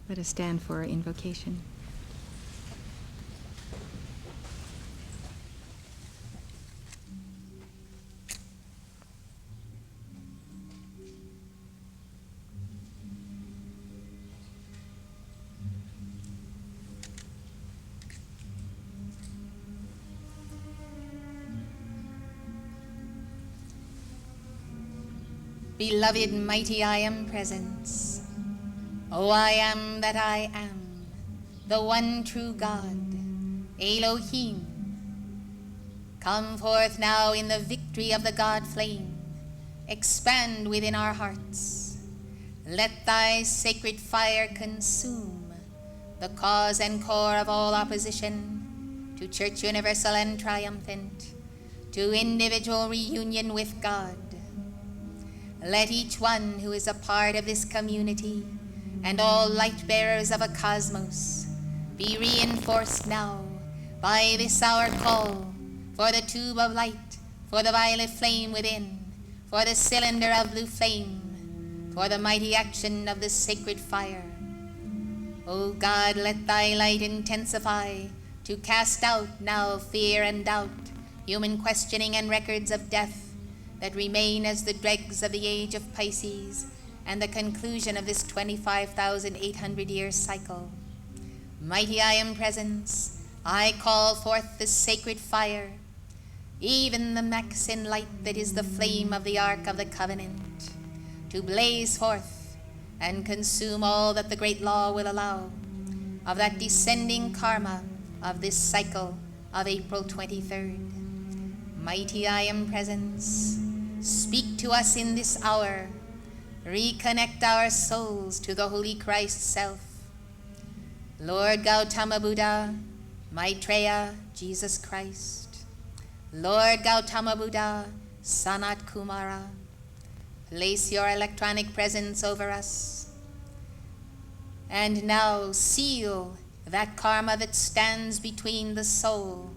Let us stand for our invocation. Beloved mighty I am presence, O I am that I am, the one true God, Elohim. Come forth now in the victory of the God flame, expand within our hearts. Let thy sacred fire consume the cause and core of all opposition to church universal and triumphant, to individual reunion with God. Let each one who is a part of this community and all light bearers of a cosmos be reinforced now by this our call for the tube of light, for the violet flame within, for the cylinder of blue flame, for the mighty action of the sacred fire. O God, let thy light intensify to cast out now fear and doubt, human questioning and records of death that remain as the dregs of the age of Pisces and the conclusion of this 25,800-year cycle. Mighty I am presence, I call forth the sacred fire, even the Maxine light that is the flame of the Ark of the Covenant, to blaze forth and consume all that the great law will allow of that descending karma of this cycle of April 23rd. Mighty I am presence, speak to us in this hour, reconnect our souls to the Holy Christ self. Lord Gautama Buddha, Maitreya, Jesus Christ. Lord Gautama Buddha, Sanat Kumara, place your electronic presence over us. And now seal that karma that stands between the soul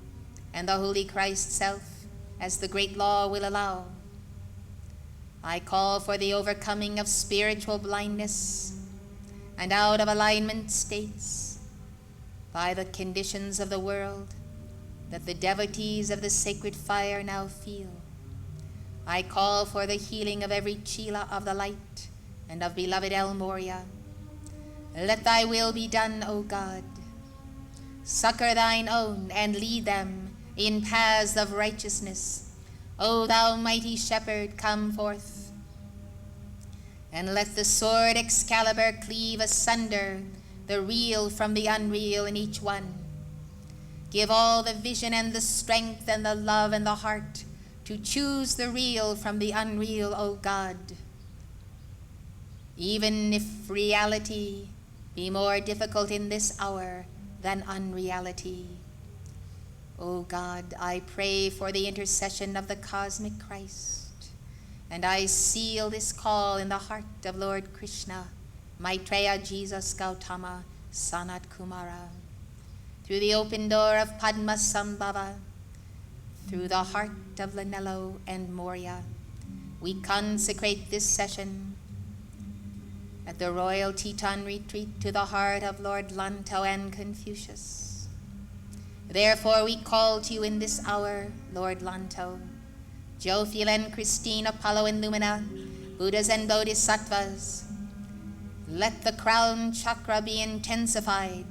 and the Holy Christ self, as the great law will allow. I call for the overcoming of spiritual blindness and out of alignment states by the conditions of the world that the devotees of the sacred fire now feel. I call for the healing of every chila of the light and of beloved El Morya. Let thy will be done, O God. Succor thine own and lead them in paths of righteousness. O thou mighty shepherd, come forth. And let the sword Excalibur cleave asunder the real from the unreal in each one. Give all the vision and the strength and the love and the heart to choose the real from the unreal, O God. Even if reality be more difficult in this hour than unreality, O God, I pray for the intercession of the cosmic Christ, and I seal this call in the heart of Lord Krishna, Maitreya Jesus Gautama, Sanat Kumara. Through the open door of Padma Sambhava, through the heart of Lanello and Morya, we consecrate this session at the Royal Teton Retreat to the heart of Lord Lanto and Confucius. Therefore we call to you in this hour, Lord Lanto, Jophiel and Christine, Apollo and Lumina, Buddhas and Bodhisattvas. Let the crown chakra be intensified.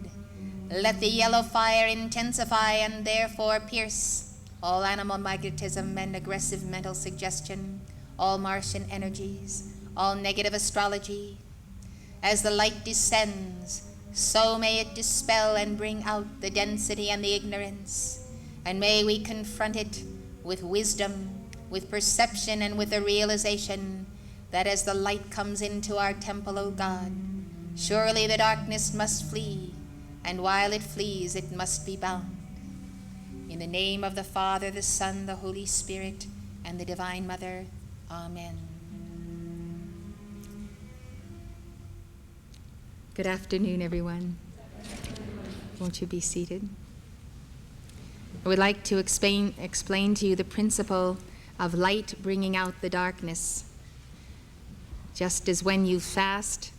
Let the yellow fire intensify and therefore pierce all animal magnetism and aggressive mental suggestion, all Martian energies, all negative astrology. As the light descends, so may it dispel and bring out the density and the ignorance, and may we confront it with wisdom, with perception, and with the realization that as the light comes into our temple, O God, surely the darkness must flee, and while it flees, it must be bound. In the name of the Father, the Son, the Holy Spirit, and the Divine Mother, Amen. Good afternoon, everyone. Won't you be seated? I would like to explain to you the principle of light bringing out the darkness. Just as when you fast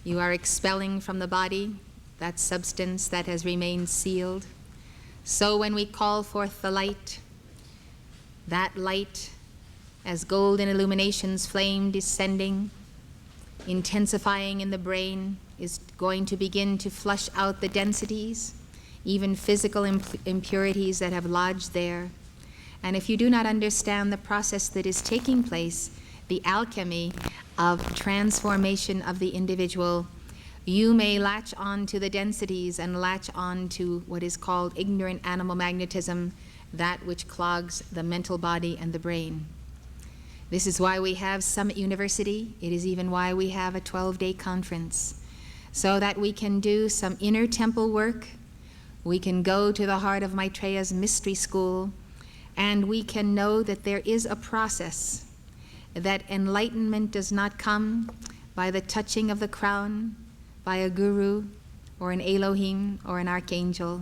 You are expelling from the body that substance that has remained sealed. So when we call forth the light, that light, as golden illumination's flame descending, intensifying in the brain, is going to begin to flush out the densities, even physical impurities that have lodged there. And if you do not understand the process that is taking place, the alchemy of transformation of the individual, you may latch on to the densities and latch on to what is called ignorant animal magnetism, that which clogs the mental body and the brain. This is why we have Summit University. It is even why we have a 12-day conference, so that we can do some inner temple work. We can go to the heart of Maitreya's mystery school, and we can know that there is a process, that enlightenment does not come by the touching of the crown, by a guru or an Elohim or an archangel.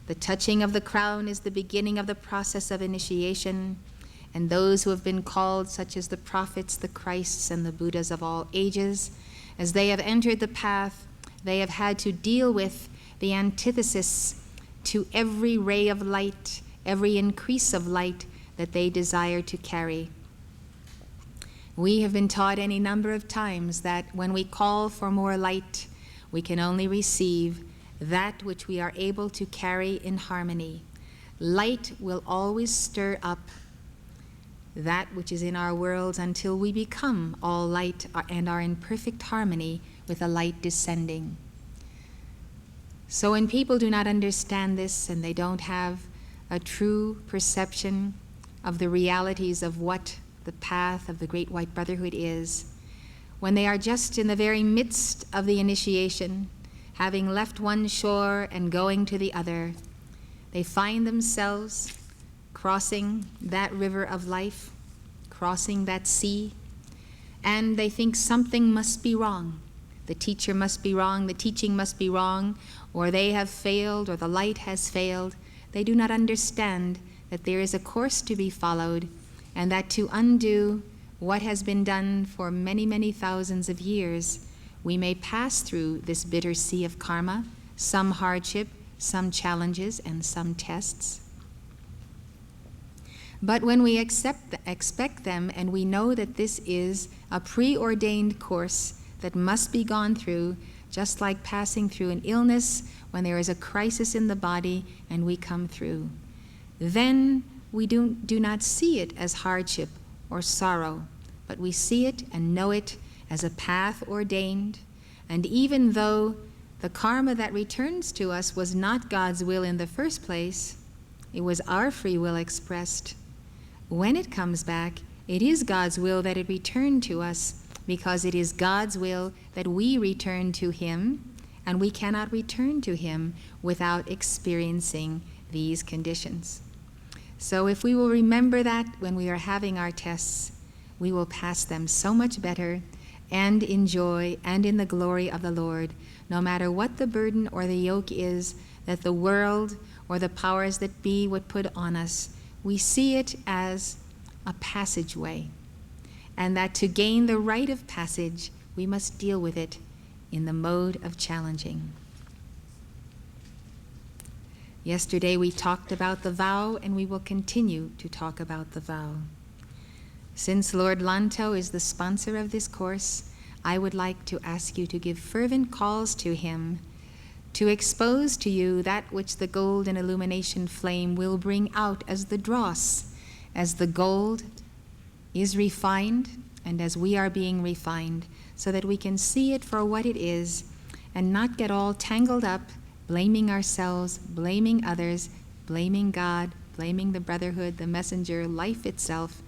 The touching of the crown is the beginning of the process of initiation, and those who have been called, such as the prophets, the Christs, and the Buddhas of all ages, as they have entered the path, they have had to deal with the antithesis to every ray of light, every increase of light that they desire to carry. We have been taught any number of times that when we call for more light, we can only receive that which we are able to carry in harmony. Light will always stir up that which is in our worlds until we become all light and are in perfect harmony with the light descending. So when people do not understand this and they don't have a true perception of the realities of what the path of the Great White Brotherhood is, when they are just in the very midst of the initiation, having left one shore and going to the other, they find themselves crossing that river of life, crossing that sea, and they think something must be wrong. The teacher must be wrong, the teaching must be wrong, or they have failed, or the light has failed. They do not understand that there is a course to be followed, and that to undo what has been done for many, many thousands of years, we may pass through this bitter sea of karma, some hardship, some challenges, and some tests. But when we expect them, and we know that this is a preordained course that must be gone through, just like passing through an illness when there is a crisis in the body and we come through, then we do not see it as hardship or sorrow, but we see it and know it as a path ordained. And even though the karma that returns to us was not God's will in the first place, it was our free will expressed. When it comes back, it is God's will that it return to us, because it is God's will that we return to Him, and we cannot return to Him without experiencing these conditions. So if we will remember that when we are having our tests, we will pass them so much better and in joy and in the glory of the Lord, no matter what the burden or the yoke is that the world or the powers that be would put on us. We see it as a passageway, and that to gain the right of passage, we must deal with it in the mode of challenging. Yesterday we talked about the vow, and we will continue to talk about the vow. Since Lord Lanto is the sponsor of this course, I would like to ask you to give fervent calls to him to expose to you that which the golden illumination flame will bring out as the dross, as the gold is refined and as we are being refined, so that we can see it for what it is and not get all tangled up, blaming ourselves, blaming others, blaming God, blaming the brotherhood, the messenger, life itself,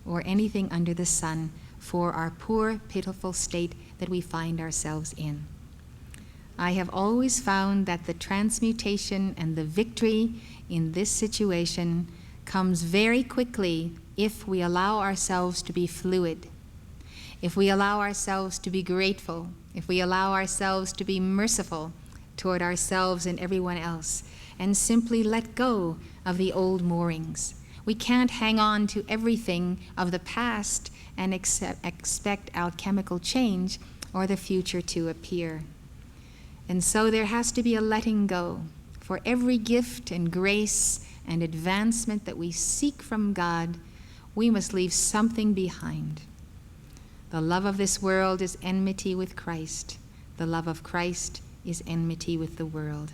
or anything under the sun for our poor, pitiful state that we find ourselves in. I have always found that the transmutation and the victory in this situation comes very quickly if we allow ourselves to be fluid, if we allow ourselves to be grateful, if we allow ourselves to be merciful toward ourselves and everyone else, and simply let go of the old moorings. We can't hang on to everything of the past and expect alchemical change, or the future to appear. And so there has to be a letting go. For every gift and grace and advancement that we seek from God, we must leave something behind. The love of this world is enmity with Christ. The love of Christ is enmity with the world.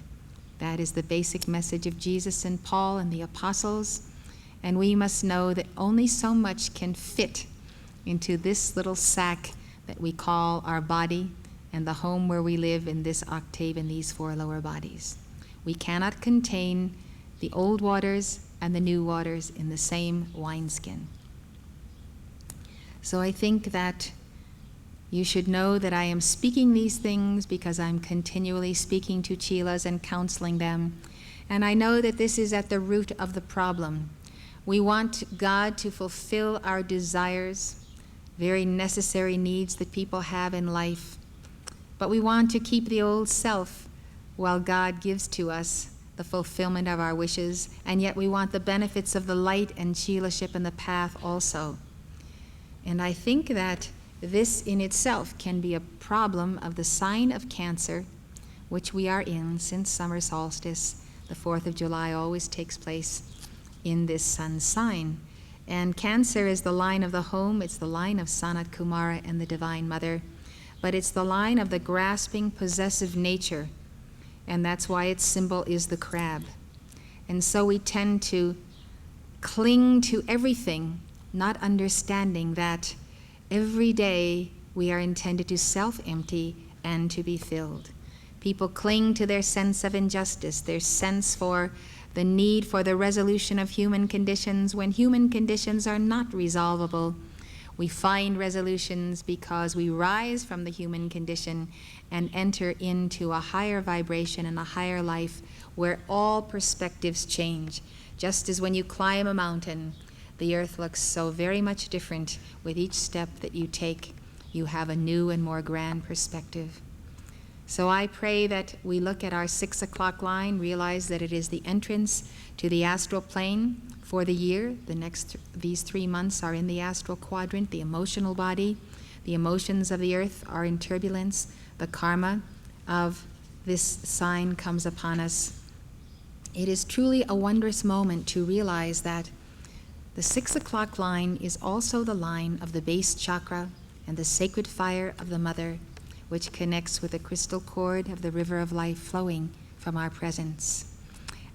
That is the basic message of Jesus and Paul and the apostles. And we must know that only so much can fit into this little sack that we call our body and the home where we live in this octave in these four lower bodies. We cannot contain the old waters and the new waters in the same wineskin. So I think that you should know that I am speaking these things because I'm continually speaking to chelas and counseling them. And I know that this is at the root of the problem. We want God to fulfill our desires, very necessary needs that people have in life. But we want to keep the old self while God gives to us the fulfillment of our wishes, and yet we want the benefits of the light and chelaship and the path also. And I think that this in itself can be a problem of the sign of Cancer, which we are in since summer solstice. The 4th of July always takes place in this sun sign. And Cancer is the line of the home, it's the line of Sanat Kumara and the Divine Mother, but it's the line of the grasping, possessive nature, and that's why its symbol is the crab. And so we tend to cling to everything, not understanding that every day we are intended to self-empty and to be filled. People cling to their sense of injustice, their sense for the need for the resolution of human conditions when human conditions are not resolvable. We find resolutions because we rise from the human condition and enter into a higher vibration and a higher life where all perspectives change. Just as when you climb a mountain, the earth looks so very much different with each step that you take. You have a new and more grand perspective. So I pray that we look at our 6 o'clock line, realize that it is the entrance to the astral plane for the year. These 3 months are in the astral quadrant, the emotional body. The emotions of the earth are in turbulence. The karma of this sign comes upon us. It is truly a wondrous moment to realize that the 6 o'clock line is also the line of the base chakra and the sacred fire of the mother, which connects with the crystal cord of the river of life flowing from our presence.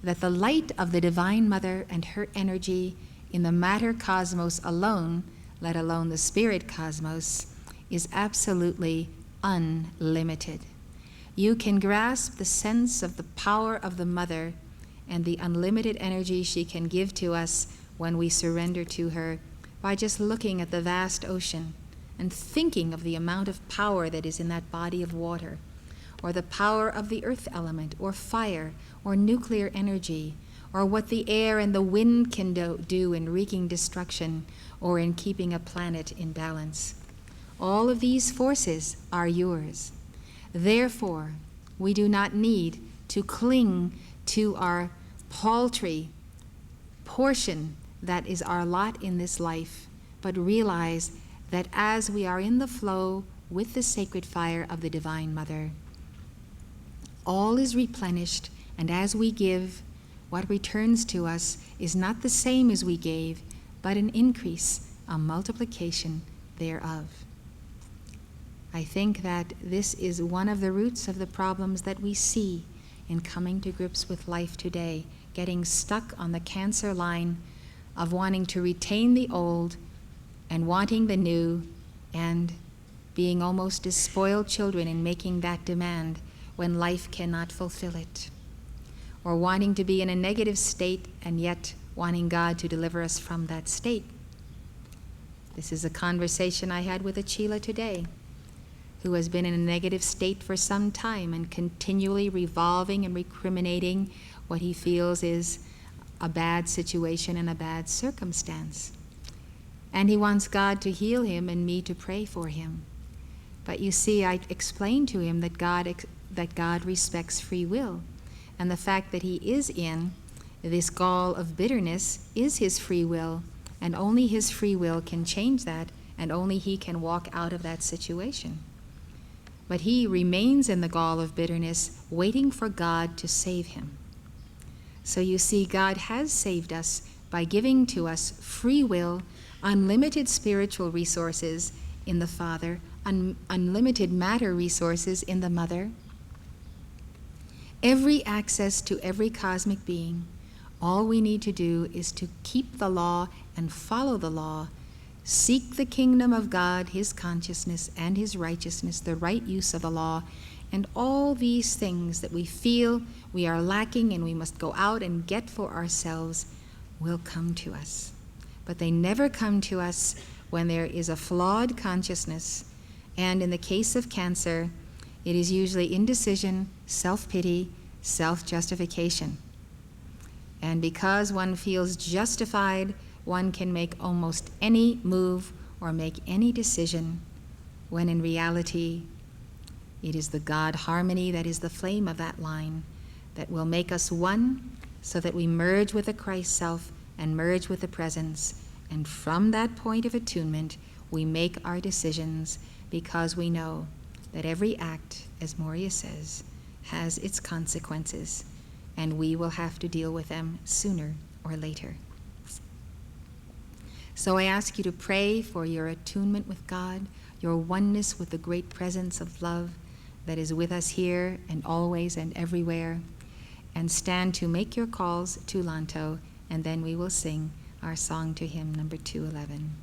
That the light of the Divine Mother and her energy in the matter cosmos alone, let alone the spirit cosmos, is absolutely unlimited. You can grasp the sense of the power of the Mother and the unlimited energy she can give to us when we surrender to her by just looking at the vast ocean and thinking of the amount of power that is in that body of water, or the power of the earth element, or fire, or nuclear energy, or what the air and the wind can do in wreaking destruction or in keeping a planet in balance. All of these forces are yours. Therefore, we do not need to cling to our paltry portion that is our lot in this life, but realize that as we are in the flow with the sacred fire of the Divine Mother, all is replenished, and as we give, what returns to us is not the same as we gave, but an increase, a multiplication thereof. I think that this is one of the roots of the problems that we see in coming to grips with life today, getting stuck on the Cancer line of wanting to retain the old and wanting the new, and being almost as spoiled children in making that demand when life cannot fulfill it, or wanting to be in a negative state and yet wanting God to deliver us from that state. This is a conversation I had with a chela today, who has been in a negative state for some time and continually revolving and recriminating what he feels is a bad situation and a bad circumstance. And he wants God to heal him and me to pray for him. But you see, I explained to him that God respects free will, and the fact that he is in this gall of bitterness is his free will, and only his free will can change that, and only he can walk out of that situation. but he remains in the gall of bitterness, waiting for God to save him. So you see, God has saved us by giving to us free will, unlimited spiritual resources in the Father, unlimited matter resources in the Mother, every access to every cosmic being. All we need to do is to keep the law and follow the law, seek the kingdom of God, his consciousness and his righteousness, the right use of the law, and all these things that we feel we are lacking and we must go out and get for ourselves will come to us. But they never come to us when there is a flawed consciousness, and in the case of cancer, it is usually indecision, self-pity, self-justification. And because one feels justified, one can make almost any move or make any decision, when in reality, it is the God harmony that is the flame of that line that will make us one, so that we merge with the Christ self and merge with the presence. And from that point of attunement, we make our decisions, because we know that every act, as Morya says, has its consequences, and we will have to deal with them sooner or later. So I ask you to pray for your attunement with God, your oneness with the great presence of love that is with us here and always and everywhere, and stand to make your calls to Lanto, and then we will sing our song to him, number 211.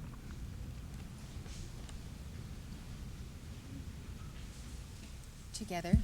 Together.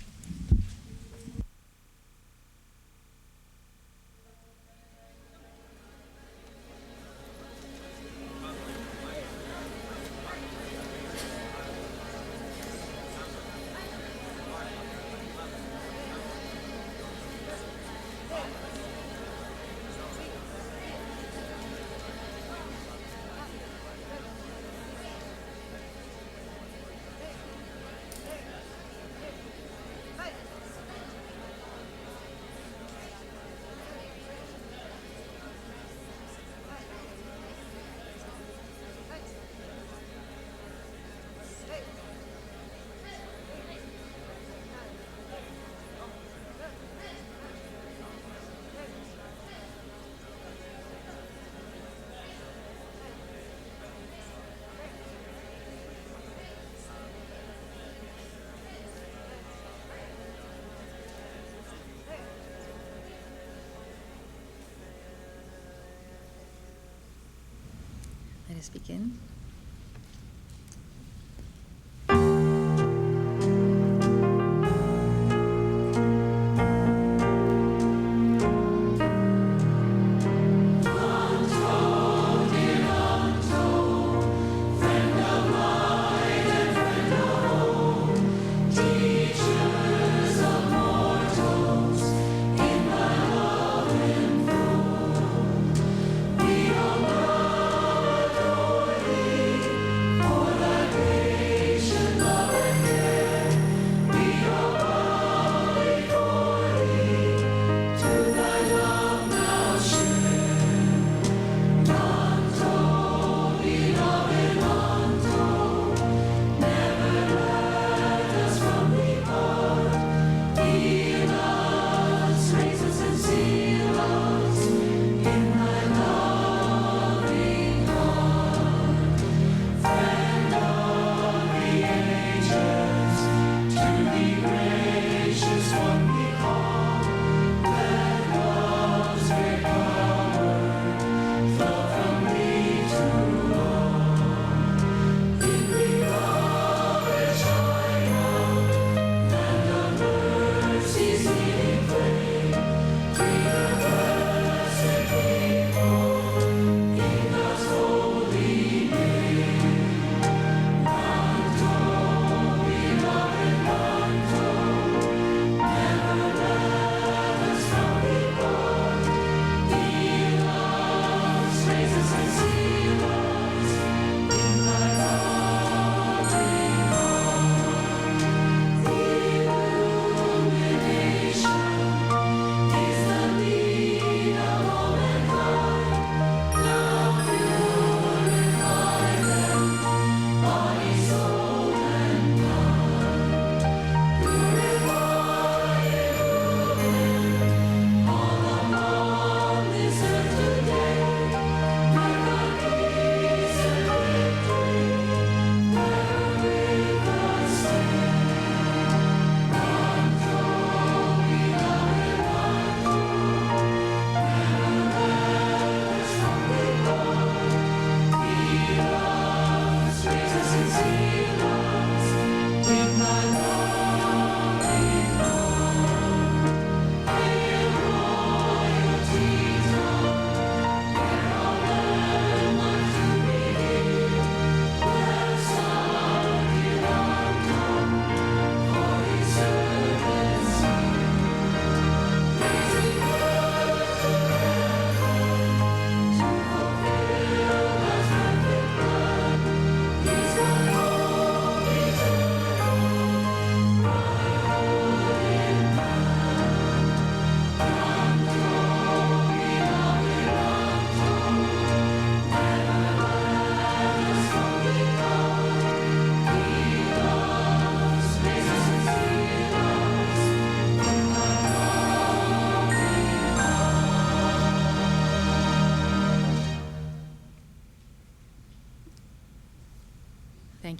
Let us begin. We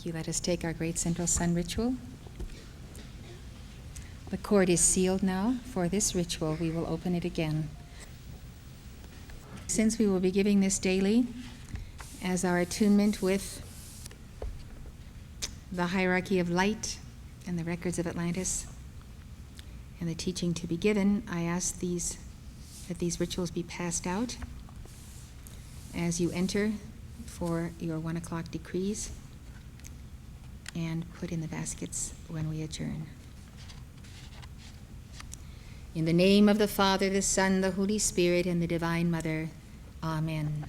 Thank you. Let us take our great central sun ritual. The cord is sealed now. For this ritual, we will open it again. Since we will be giving this daily as our attunement with the hierarchy of light and the records of Atlantis and the teaching to be given, I ask that these rituals be passed out as you enter for your 1 o'clock decrees and put in the baskets when we adjourn. In the name of the Father, the Son, the Holy Spirit, and the Divine Mother. Amen.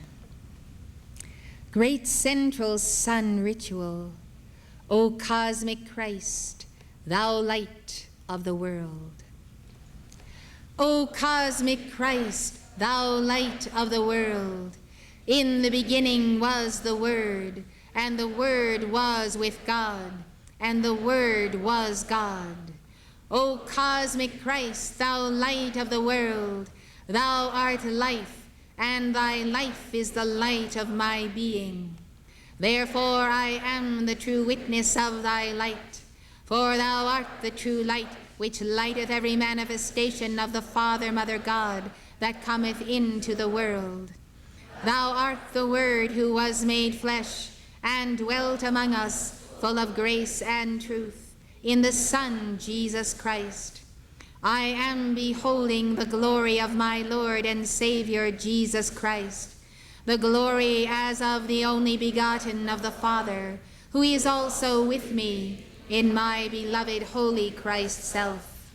Great central sun ritual, O cosmic Christ, thou light of the world. O cosmic Christ, thou light of the world, in the beginning was the Word, and the Word was with God, and the Word was God. O cosmic Christ, thou light of the world, thou art life, and thy life is the light of my being. Therefore I am the true witness of thy light, for thou art the true light, which lighteth every manifestation of the Father, Mother, God, that cometh into the world. Thou art the Word who was made flesh, and dwelt among us, full of grace and truth, in the Son, Jesus Christ. I am beholding the glory of my Lord and Savior, Jesus Christ, the glory as of the only begotten of the Father, who is also with me in my beloved holy Christ self.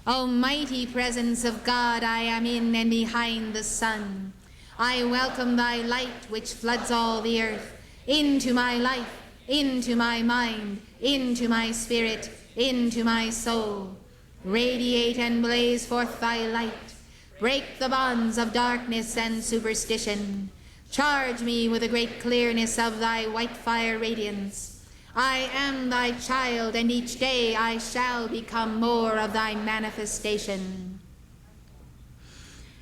O mighty presence of God, I am in and behind the sun. I welcome thy light, which floods all the earth, into my life, into my mind, into my spirit, into my soul. Radiate and blaze forth thy light. Break the bonds of darkness and superstition. Charge me with the great clearness of thy white fire radiance. I am thy child, and each day I shall become more of thy manifestation.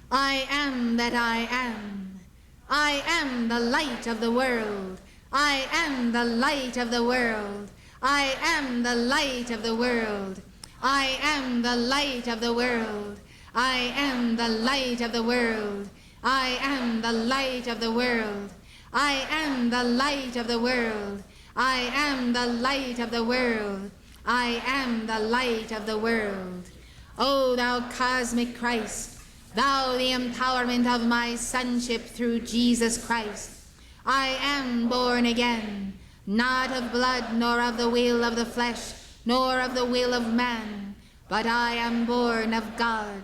I am that I am. I am the light of the world. I am the light of the world. I am the light of the world. I am the light of the world. I am the light of the world. I am the light of the world. I am the light of the world. I am the light of the world. I am the light of the world. O thou cosmic Christ, thou the empowerment of my sonship through Jesus Christ. I am born again, not of blood, nor of the will of the flesh, nor of the will of man, but I am born of God.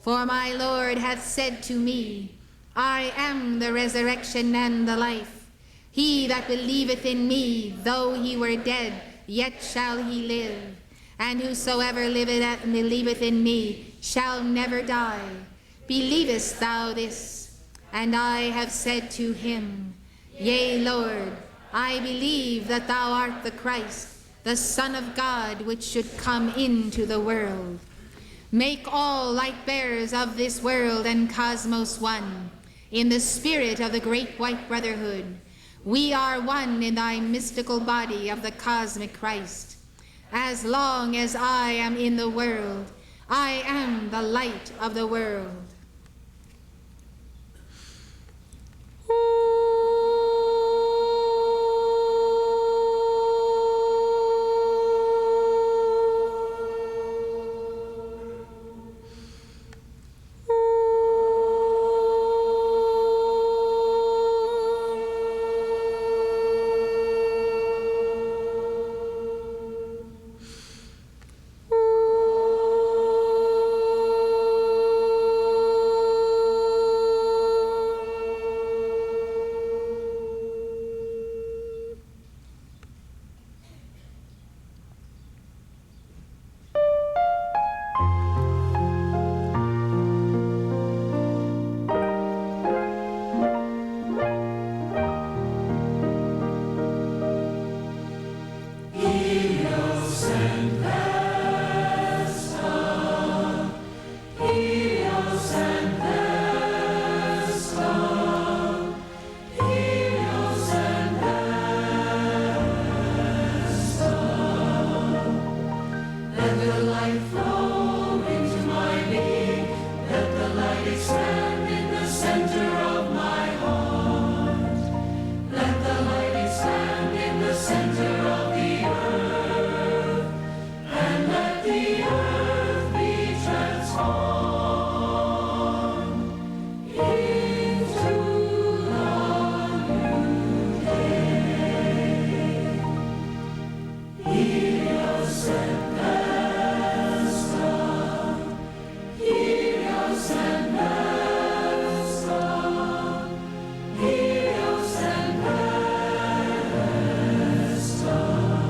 For my Lord hath said to me, I am the resurrection and the life. He that believeth in me, though he were dead, yet shall he live. And whosoever liveth and believeth in me shall never die. Believest thou this? And I have said to him, Yea, Lord, I believe that thou art the Christ, the Son of God, which should come into the world. Make all light bearers of this world and cosmos one, in the spirit of the great white brotherhood. We are one in thy mystical body of the cosmic Christ. As long as I am in the world, I am the light of the world. Helios and Vesta, Helios and Vesta, Helios and Vesta.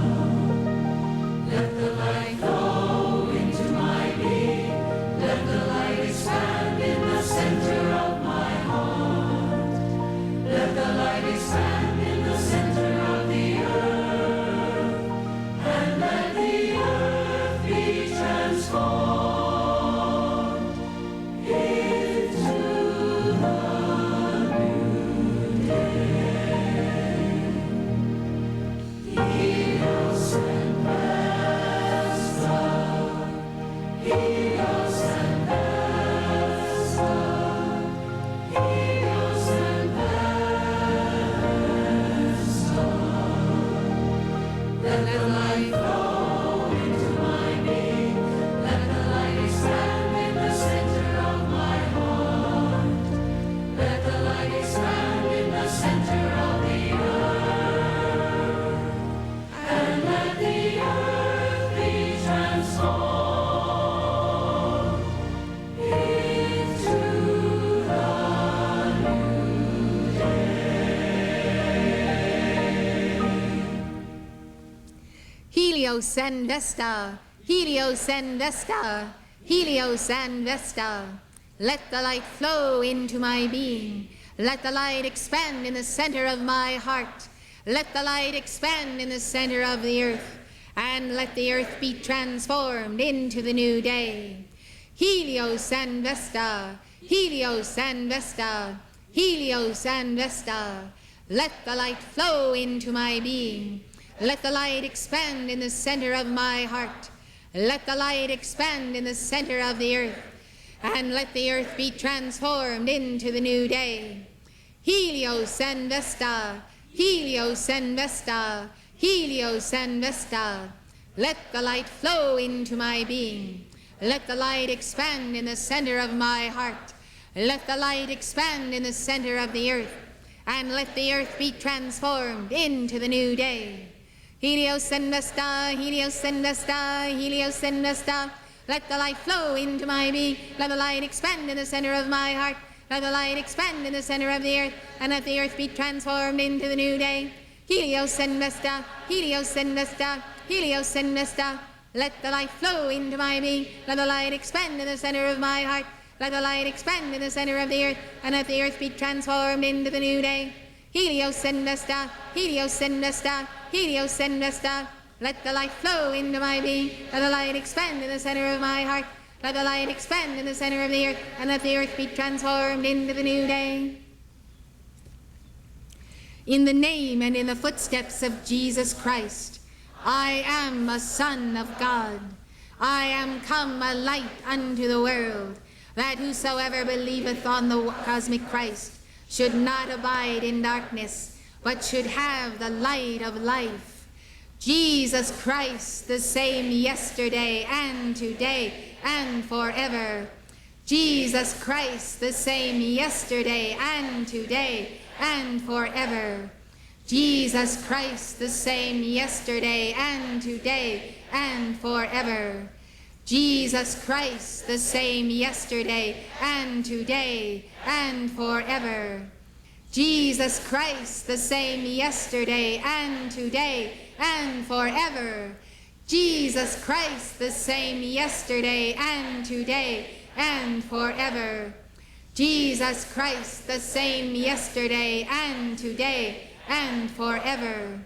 Let the light flow into my being, let the light expand in the center of my heart. Let the light expand in the center of the earth, and let the earth be transformed into the new day. Helios and Vesta, Helios and Vesta, Helios and Vesta. Let the light flow into my being, let the light expand in the center of my heart. Let the light expand in the center of the earth, and let the earth be transformed into the new Helios and Vesta, Helios and Vesta, Helios and Vesta. Let the light flow into my being. Let the light expand in the center of my heart. Let the light expand in the center of the earth, and let the earth be transformed into the new day. Helios and Vesta, Helios and Vesta, Helios and Vesta. Let the light flow into my being. Let the light expand in the center of my heart. Let the light expand in the center of the earth, and let the earth be transformed into the new day. Helios and Vesta, Helios and Vesta, Helios and Vesta. Let the light flow into my being. Let the light expand in the center of my heart. Let the light expand in the center of the earth, and let the earth be transformed into the new day. Helios and Vesta, Helios and Vesta, Helios and Vesta. Let the light flow into my being. Let the light expand in the center of my heart. Let the light expand in the center of the earth, and let the earth be transformed into the new day. Helios and Vesta, Helios and Vesta, Helios and Vesta. Let the light flow into my being. Let the light expand in the center of my heart. Let the light expand in the center of the earth, and let the earth be transformed into the new day. Helios and Vesta, Helios and Vesta, Helios and Vesta. Let the light flow into my being. Let the light expand in the center of my heart. Let the light expand in the center of the earth, and let the earth be transformed into the new day. In the name and in the footsteps of Jesus Christ, I am a son of God. I am come a light unto the world, that whosoever believeth on the cosmic Christ should not abide in darkness, but should have the light of life. Jesus Christ, the same yesterday and today and forever. Jesus Christ, the same yesterday and today and forever. Jesus Christ, the same yesterday and today and forever. Jesus Christ, the same yesterday and today and forever. Jesus Christ, the same yesterday and today and forever. Jesus Christ, the same yesterday and today and forever. Jesus Christ, the same yesterday and today and forever.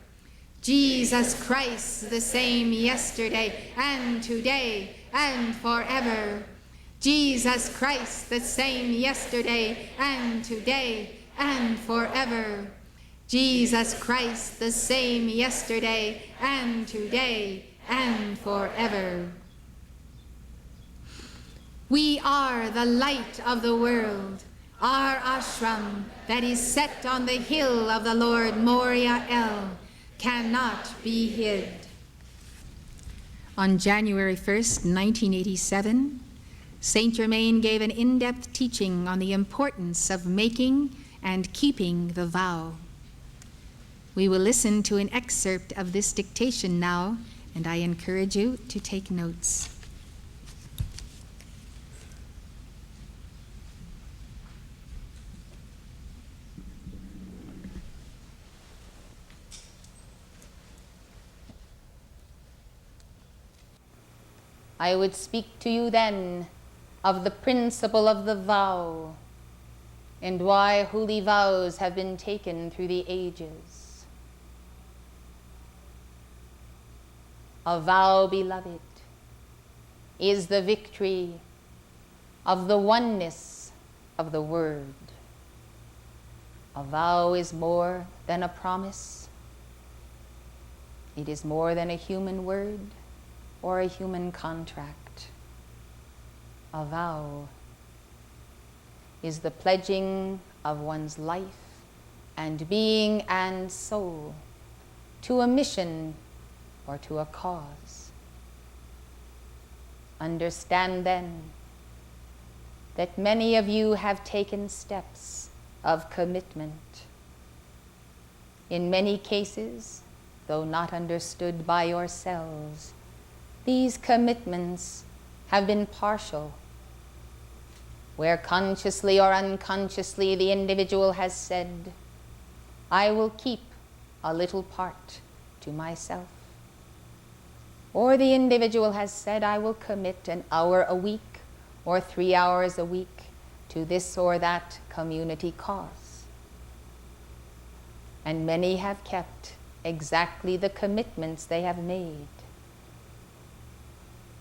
Jesus Christ, the same yesterday and today and forever. Jesus Christ, the same yesterday and today and forever. Jesus Christ, the same yesterday and today and forever. We are the light of the world, our ashram that is set on the hill of the Lord Morya cannot be hid. On January 1st, 1987, Saint Germain gave an in-depth teaching on the importance of making and keeping the vow. We will listen to an excerpt of this dictation now And I encourage you to take notes. I would speak to you then of the principle of the vow and why holy vows have been taken through the ages. A vow, beloved, is the victory of the oneness of the Word. A vow is more than a promise. It is more than a human word or a human contract. A vow is the pledging of one's life and being and soul to a mission or to a cause. Understand then that many of you have taken steps of commitment. In many cases, though not understood by yourselves, these commitments have been partial, where consciously or unconsciously the individual has said, I will keep a little part to myself. Or the individual has said, I will commit an hour a week or 3 hours a week to this or that community cause. And many have kept exactly the commitments they have made.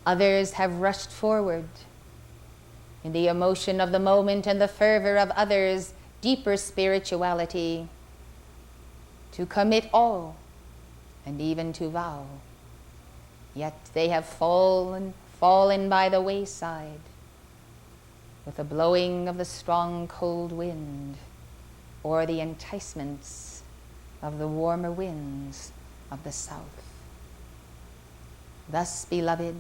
Others have rushed forward in the emotion of the moment and the fervor of others' deeper spirituality to commit all and even to vow. Yet they have fallen by the wayside with the blowing of the strong cold wind or the enticements of the warmer winds of the south. Thus, beloved,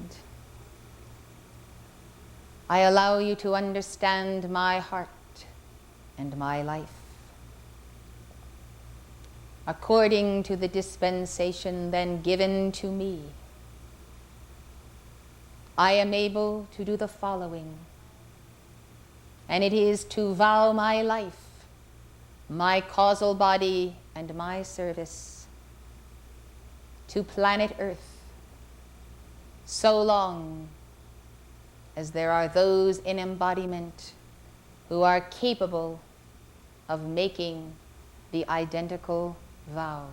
I allow you to understand my heart and my life. According to the dispensation then given to me, I am able to do the following, and it is to vow my life, my causal body, and my service to planet Earth, so long as there are those in embodiment who are capable of making the identical vow.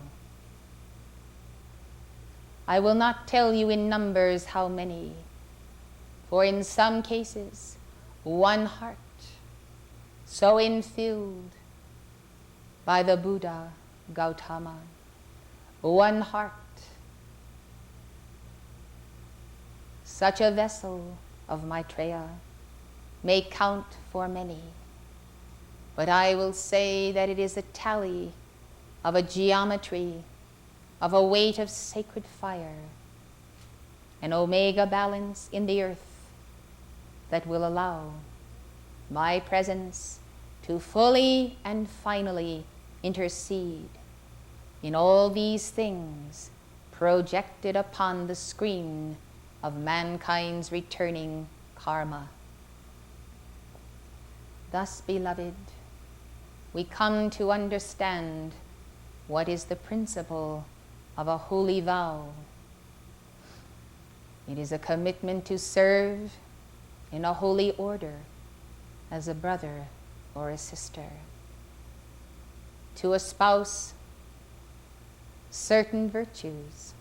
I will not tell you in numbers how many, for in some cases, one heart, so infilled by the Buddha Gautama, one heart, such a vessel of Maitreya may count for many, but I will say that it is a tally of a geometry, of a weight of sacred fire, an omega balance in the earth that will allow my presence to fully and finally intercede in all these things projected upon the screen of mankind's returning karma. Thus, beloved, we come to understand what is the principle of a holy vow. It is a commitment to serve in a holy order as a brother or a sister, to espouse certain virtues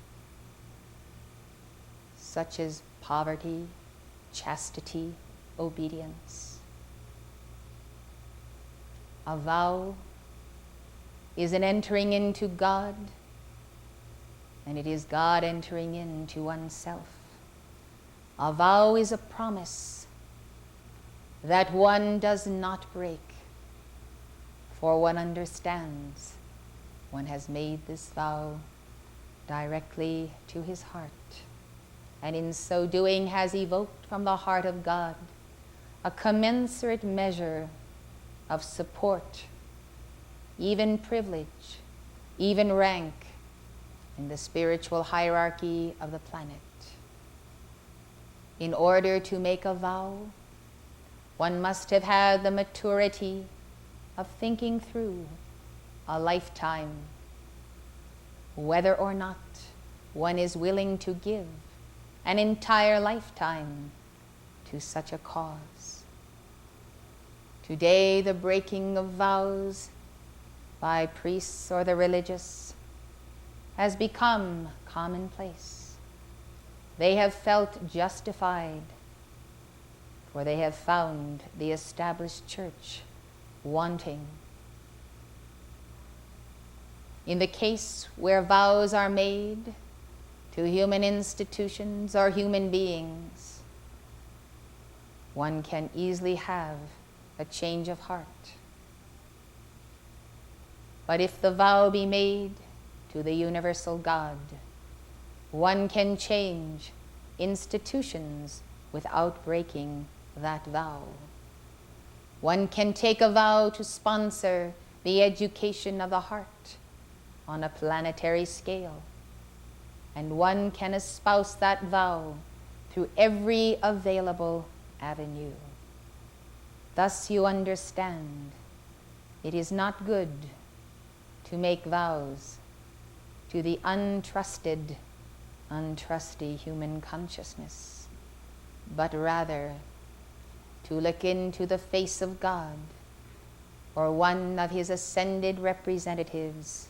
such as poverty, chastity, obedience. A vow is an entering into God, and it is God entering into oneself. A vow is a promise that one does not break, for one understands one has made this vow directly to his heart, and in so doing has evoked from the heart of God a commensurate measure of support, even privilege, even rank, in the spiritual hierarchy of the planet. In order to make a vow, one must have had the maturity of thinking through a lifetime, whether or not one is willing to give an entire lifetime to such a cause. Today, the breaking of vows by priests or the religious has become commonplace. They have felt justified, for they have found the established church wanting. In the case where vows are made to human institutions or human beings, one can easily have a change of heart. But if the vow be made to the universal God, one can change institutions without breaking that vow. One can take a vow to sponsor the education of the heart on a planetary scale, and one can espouse that vow through every available avenue. Thus you understand, it is not good to make vows to the untrusty human consciousness, but rather to look into the face of God or one of his ascended representatives,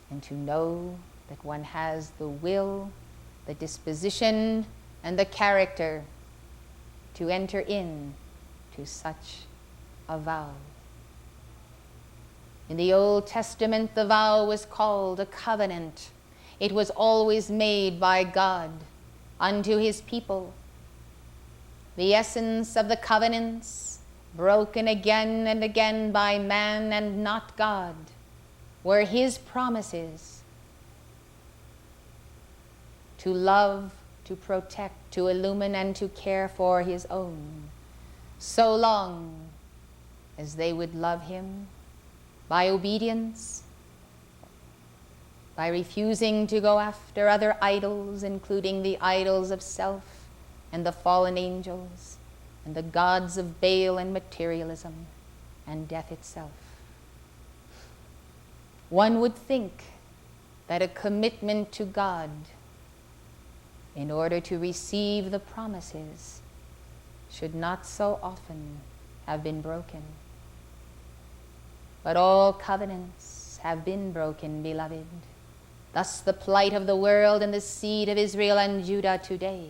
and to know that one has the will, the disposition, and the character to enter in to such a vow. In the Old Testament, the vow was called a covenant. It was always made by God unto his people. The essence of the covenants, broken again and again by man and not God, were his promises to love, to protect, to illumine, and to care for his own, so long as they would love him by obedience, by refusing to go after other idols, including the idols of self and the fallen angels and the gods of Baal and materialism and death itself. One would think that a commitment to God in order to receive the promises should not so often have been broken. But all covenants have been broken, beloved. Thus the plight of the world and the seed of Israel and Judah today.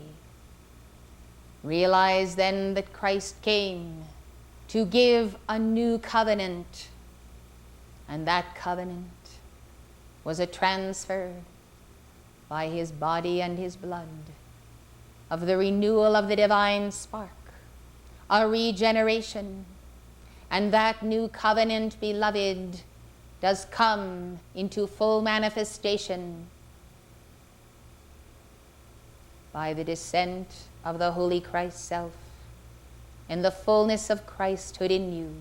Realize then that Christ came to give a new covenant, and that covenant was a transfer by his body and his blood of the renewal of the divine spark, a regeneration. And that new covenant, beloved, does come into full manifestation by the descent of the Holy Christ self and the fullness of Christhood in you.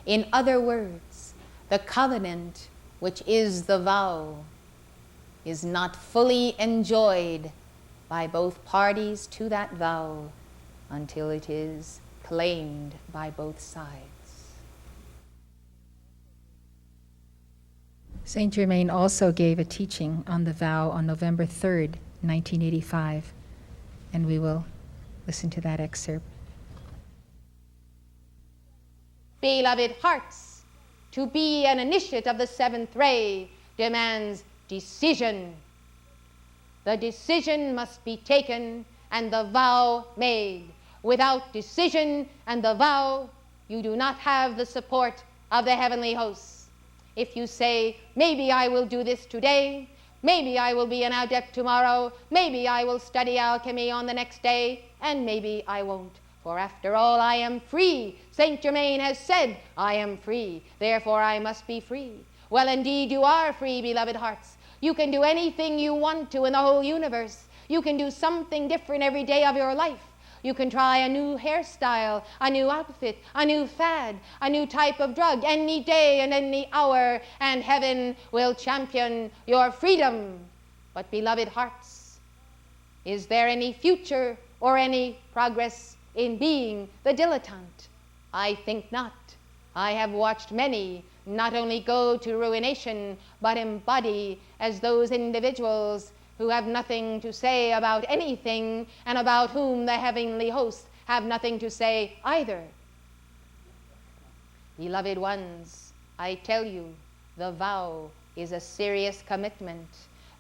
In other words, the covenant, which is the vow, is not fully enjoyed by both parties to that vow until it is claimed by both sides. Saint Germain also gave a teaching on the vow on November 3rd, 1985, and we will listen to that excerpt. Beloved hearts, to be an initiate of the seventh ray demands decision. The decision must be taken and the vow made. Without decision and the vow, you do not have the support of the heavenly hosts. If you say, maybe I will do this today, maybe I will be an adept tomorrow, maybe I will study alchemy on the next day, and maybe I won't. For after all, I am free. Saint Germain has said, I am free, therefore I must be free. Well, indeed, you are free, beloved hearts. You can do anything you want to in the whole universe. You can do something different every day of your life. You can try a new hairstyle, a new outfit, a new fad, a new type of drug, any day and any hour, and heaven will champion your freedom. But beloved hearts, is there any future or any progress in being the dilettante? I think not. I have watched many not only go to ruination, but embody as those individuals who have nothing to say about anything, and about whom the heavenly hosts have nothing to say either. Beloved ones, I tell you, the vow is a serious commitment.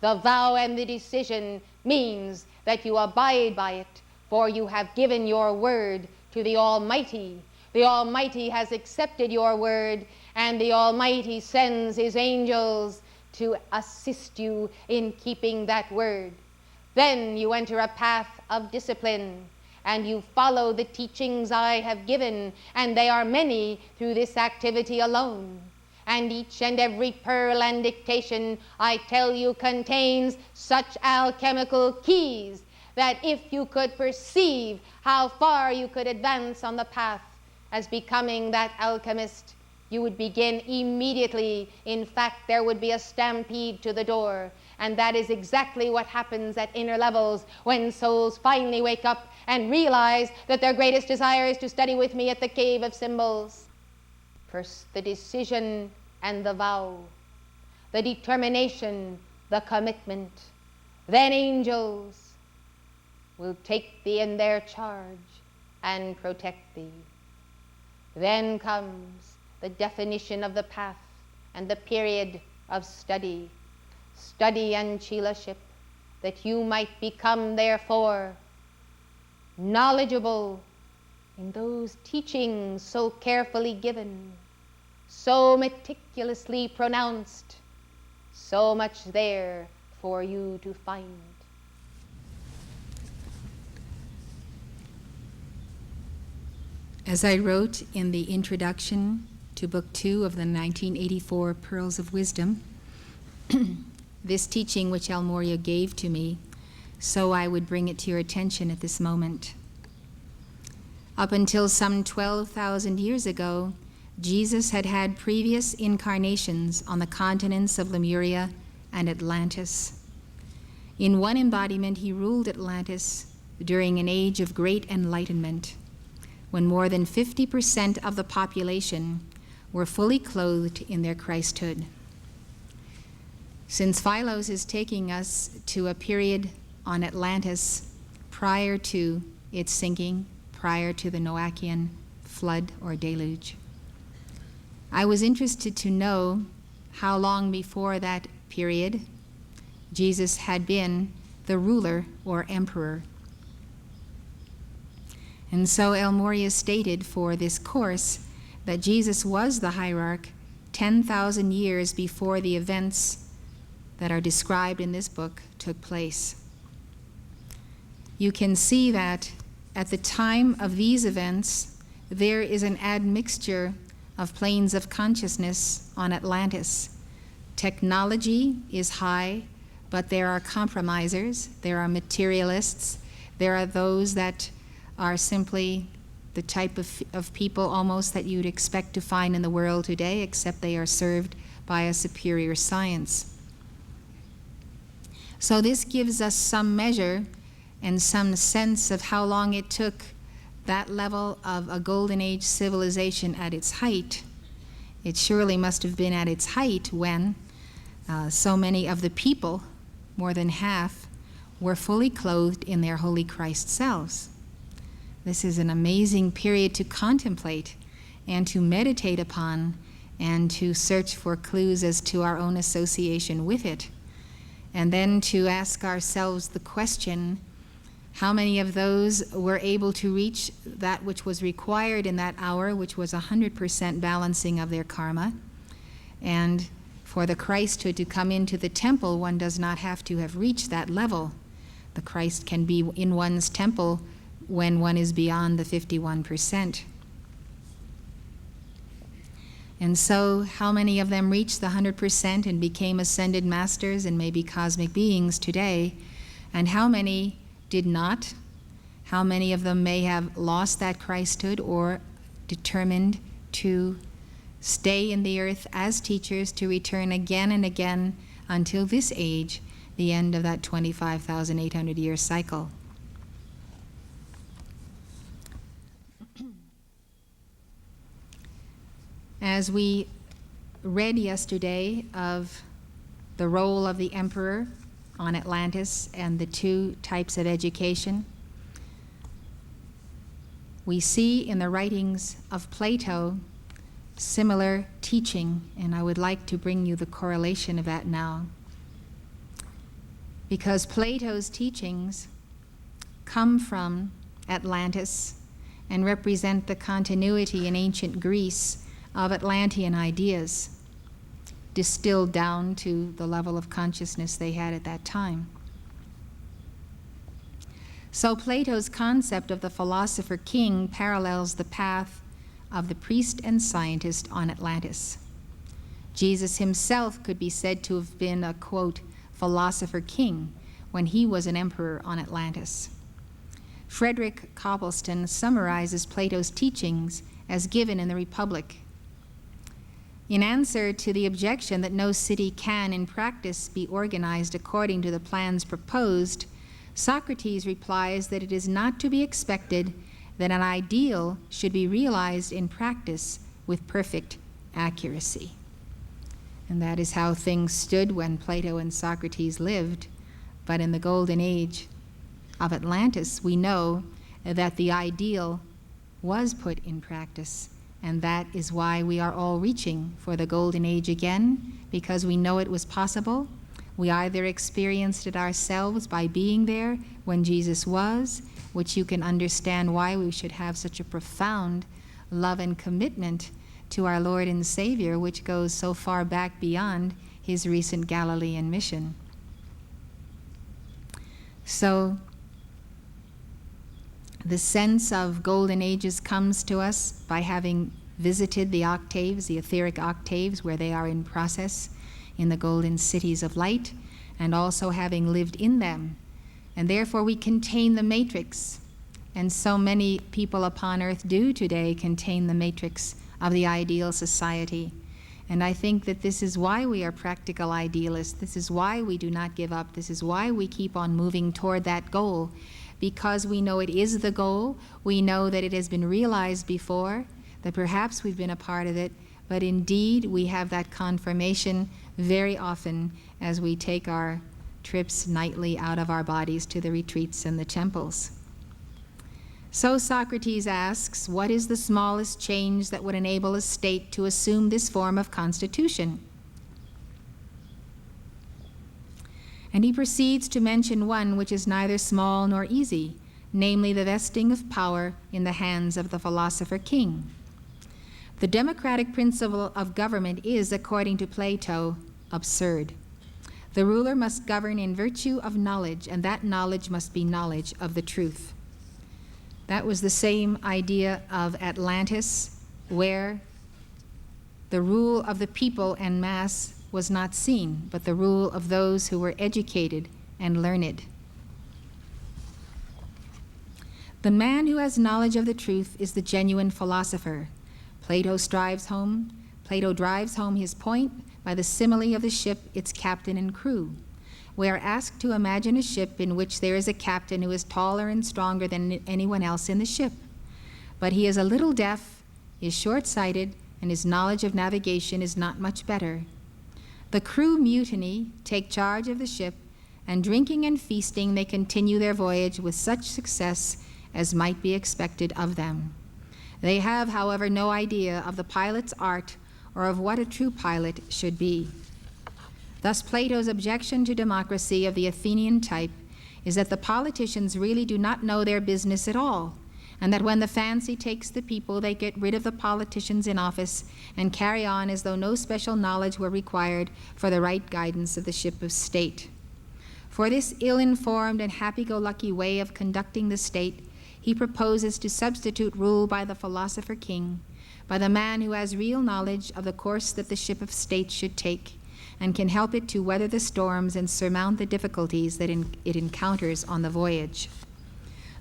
The vow and the decision means that you abide by it, for you have given your word to the Almighty. The Almighty has accepted your word, and the Almighty sends his angels to assist you in keeping that word. Then you enter a path of discipline, and you follow the teachings I have given, and they are many through this activity alone. And each and every pearl and dictation, I tell you, contains such alchemical keys that if you could perceive how far you could advance on the path as becoming that alchemist, you would begin immediately. In fact, there would be a stampede to the door. And that is exactly what happens at inner levels when souls finally wake up and realize that their greatest desire is to study with me at the cave of symbols. First, the decision and the vow, the determination, the commitment. Then angels will take thee in their charge and protect thee. Then comes the definition of the path and the period of study and chelaship, that you might become, therefore, knowledgeable in those teachings so carefully given, so meticulously pronounced, so much there for you to find. As I wrote in the introduction to Book 2 of the 1984 Pearls of Wisdom, this teaching which El Morya gave to me, so I would bring it to your attention at this moment. Up until some 12,000 years ago, Jesus had had previous incarnations on the continents of Lemuria and Atlantis. In one embodiment, he ruled Atlantis during an age of great enlightenment, when more than 50% of the population were fully clothed in their Christhood. Since Phylos is taking us to a period on Atlantis prior to its sinking, prior to the Noachian flood or deluge, I was interested to know how long before that period Jesus had been the ruler or emperor. And so El Morya stated for this course that Jesus was the hierarch 10,000 years before the events that are described in this book took place. You can see that at the time of these events, there is an admixture of planes of consciousness on Atlantis. Technology is high, but there are compromisers, there are materialists, there are those that are simply the type of people almost that you'd expect to find in the world today, except they are served by a superior science. So this gives us some measure and some sense of how long it took that level of a Golden Age civilization at its height. It surely must have been at its height when so many of the people, more than half, were fully clothed in their Holy Christ selves. This is an amazing period to contemplate and to meditate upon and to search for clues as to our own association with it. And then to ask ourselves the question, how many of those were able to reach that which was required in that hour, which was 100% balancing of their karma? And for the Christhood to come into the temple, one does not have to have reached that level. The Christ can be in one's temple when one is beyond the 51%. And so, how many of them reached the 100% and became ascended masters and maybe cosmic beings today? And how many did not? How many of them may have lost that Christhood or determined to stay in the earth as teachers to return again and again until this age, the end of that 25,800 year cycle. As we read yesterday of the role of the emperor on Atlantis and the two types of education, we see in the writings of Plato similar teaching, and I would like to bring you the correlation of that now. Because Plato's teachings come from Atlantis and represent the continuity in ancient Greece of Atlantean ideas, distilled down to the level of consciousness they had at that time. So Plato's concept of the philosopher-king parallels the path of the priest and scientist on Atlantis. Jesus himself could be said to have been a, quote, philosopher-king when he was an emperor on Atlantis. Frederick Copleston summarizes Plato's teachings as given in the Republic. In answer to the objection that no city can in practice be organized according to the plans proposed, Socrates replies that it is not to be expected that an ideal should be realized in practice with perfect accuracy. And that is how things stood when Plato and Socrates lived. But in the golden age of Atlantis, we know that the ideal was put in practice. And that is why we are all reaching for the golden age again, because we know it was possible. We either experienced it ourselves by being there when Jesus was, which you can understand why we should have such a profound love and commitment to our Lord and Savior, which goes so far back beyond his recent Galilean mission. So the sense of golden ages comes to us by having visited the octaves, the etheric octaves, where they are in process in the golden cities of light, and also having lived in them. And therefore we contain the matrix. And so many people upon earth do today contain the matrix of the ideal society. And I think that this is why we are practical idealists. This is why we do not give up. This is why we keep on moving toward that goal, because we know it is the goal. We know that it has been realized before, that perhaps we've been a part of it, but indeed we have that confirmation very often as we take our trips nightly out of our bodies to the retreats and the temples. So Socrates asks, what is the smallest change that would enable a state to assume this form of constitution? And he proceeds to mention one which is neither small nor easy, namely the vesting of power in the hands of the philosopher-king. The democratic principle of government is, according to Plato, absurd. The ruler must govern in virtue of knowledge, and that knowledge must be knowledge of the truth. That was the same idea of Atlantis, where the rule of the people en masse was not seen, but the rule of those who were educated and learned. The man who has knowledge of the truth is the genuine philosopher. Plato drives home his point by the simile of the ship, its captain and crew. We are asked to imagine a ship in which there is a captain who is taller and stronger than anyone else in the ship. But he is a little deaf, is short-sighted, and his knowledge of navigation is not much better. The crew mutiny, take charge of the ship, and drinking and feasting they continue their voyage with such success as might be expected of them. They have, however, no idea of the pilot's art or of what a true pilot should be. Thus, Plato's objection to democracy of the Athenian type is that the politicians really do not know their business at all, and that when the fancy takes the people, they get rid of the politicians in office and carry on as though no special knowledge were required for the right guidance of the ship of state. For this ill-informed and happy-go-lucky way of conducting the state, he proposes to substitute rule by the philosopher-king, by the man who has real knowledge of the course that the ship of state should take, and can help it to weather the storms and surmount the difficulties that it encounters on the voyage.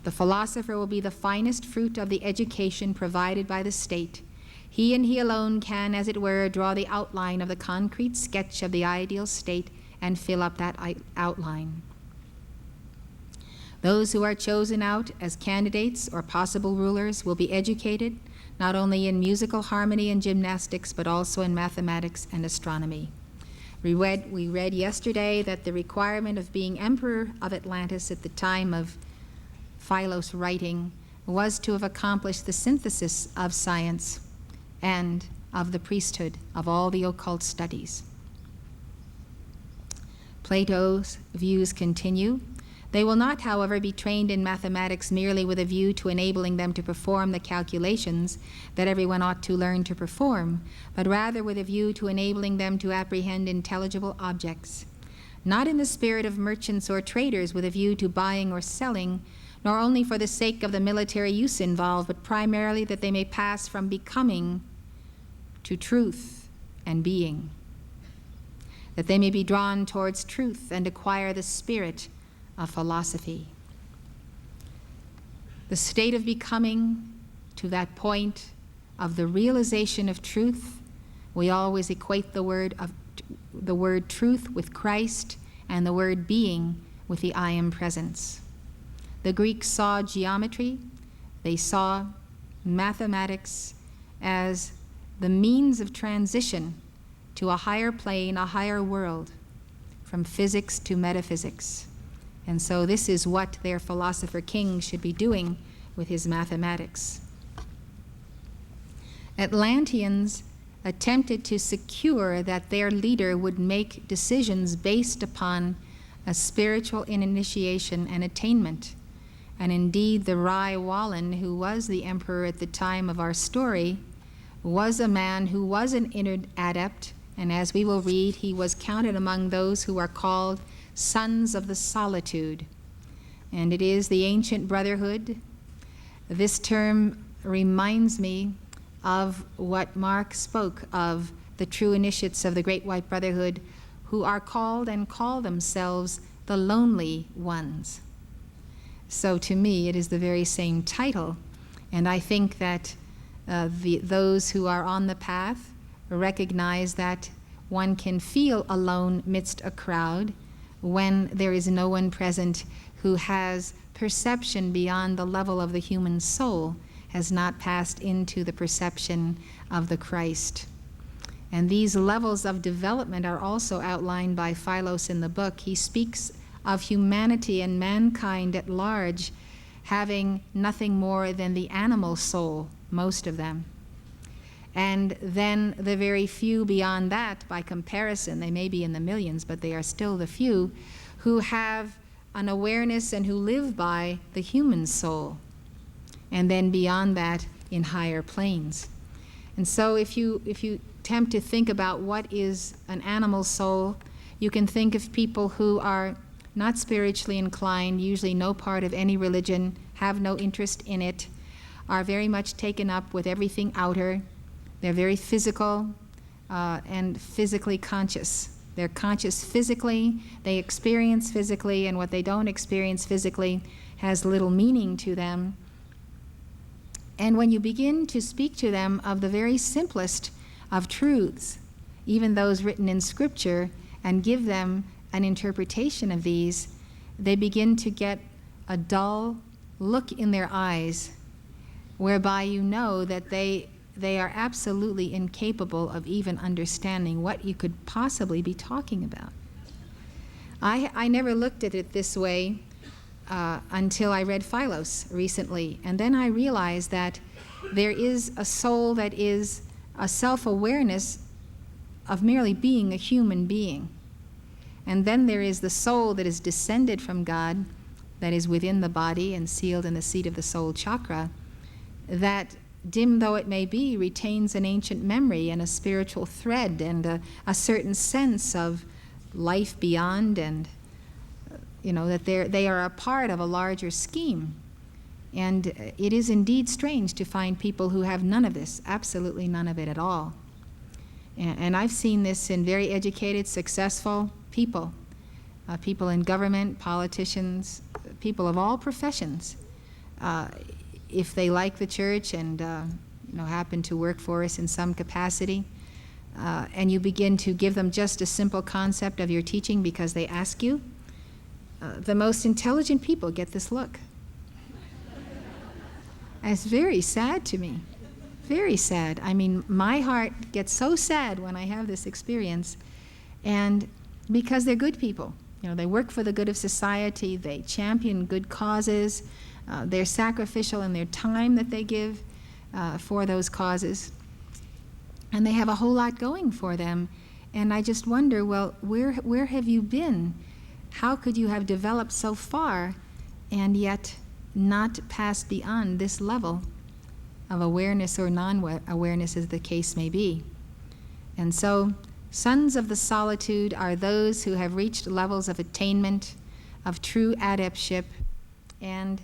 The philosopher will be the finest fruit of the education provided by the state. He and he alone can, as it were, draw the outline of the concrete sketch of the ideal state and fill up that outline. Those who are chosen out as candidates or possible rulers will be educated not only in musical harmony and gymnastics, but also in mathematics and astronomy. We read yesterday that the requirement of being emperor of Atlantis at the time of Phylos' writing was to have accomplished the synthesis of science and of the priesthood, of all the occult studies. Plato's views continue. They will not, however, be trained in mathematics merely with a view to enabling them to perform the calculations that everyone ought to learn to perform, but rather with a view to enabling them to apprehend intelligible objects, not in the spirit of merchants or traders with a view to buying or selling, nor only for the sake of the military use involved, but primarily that they may pass from becoming to truth and being, that they may be drawn towards truth and acquire the spirit of philosophy. The state of becoming to that point of the realization of truth, we always equate the word truth with Christ and the word being with the I am presence. The Greeks saw geometry, they saw mathematics as the means of transition to a higher plane, a higher world, from physics to metaphysics. And so this is what their philosopher-king should be doing with his mathematics. Atlanteans attempted to secure that their leader would make decisions based upon a spiritual initiation and attainment. And indeed, the Rai Wallen, who was the emperor at the time of our story, was a man who was an inner adept, and as we will read, he was counted among those who are called sons of the solitude. And it is the ancient brotherhood. This term reminds me of what Mark spoke of, the true initiates of the Great White Brotherhood, who are called and call themselves the lonely ones. So to me, it is the very same title. And I think that those who are on the path recognize that one can feel alone midst a crowd when there is no one present who has perception beyond the level of the human soul, has not passed into the perception of the Christ. And these levels of development are also outlined by Phylos in the book. He speaks of humanity and mankind at large having nothing more than the animal soul, most of them. And then the very few beyond that, by comparison, they may be in the millions, but they are still the few, who have an awareness and who live by the human soul. And then beyond that, in higher planes. And so if you attempt to think about what is an animal soul, you can think of people who are not spiritually inclined, usually no part of any religion, have no interest in it, are very much taken up with everything outer. They're very physical and physically conscious. They're conscious physically, they experience physically, and what they don't experience physically has little meaning to them. And when you begin to speak to them of the very simplest of truths, even those written in Scripture, and give them an interpretation of these, they begin to get a dull look in their eyes, whereby you know that they are absolutely incapable of even understanding what you could possibly be talking about. I never looked at it this way until I read Phylos recently, and then I realized that there is a soul that is a self-awareness of merely being a human being. And then there is the soul that is descended from God, that is within the body and sealed in the seat of the soul chakra, that, dim though it may be, retains an ancient memory and a spiritual thread and a certain sense of life beyond, and that they are a part of a larger scheme. And it is indeed strange to find people who have none of this, absolutely none of it at all. And I've seen this in very educated, successful people, people in government, politicians, people of all professions, if they like the church and happen to work for us in some capacity, and you begin to give them just a simple concept of your teaching because they ask you, the most intelligent people get this look. And it's very sad to me, very sad. I mean, my heart gets so sad when I have this experience, and because they're good people. They work for the good of society, they champion good causes, they're sacrificial in their time that they give for those causes, and they have a whole lot going for them. And I just wonder, well, where have you been? How could you have developed so far and yet not passed beyond this level of awareness or non-awareness, as the case may be? And so, sons of the solitude are those who have reached levels of attainment, of true adeptship, and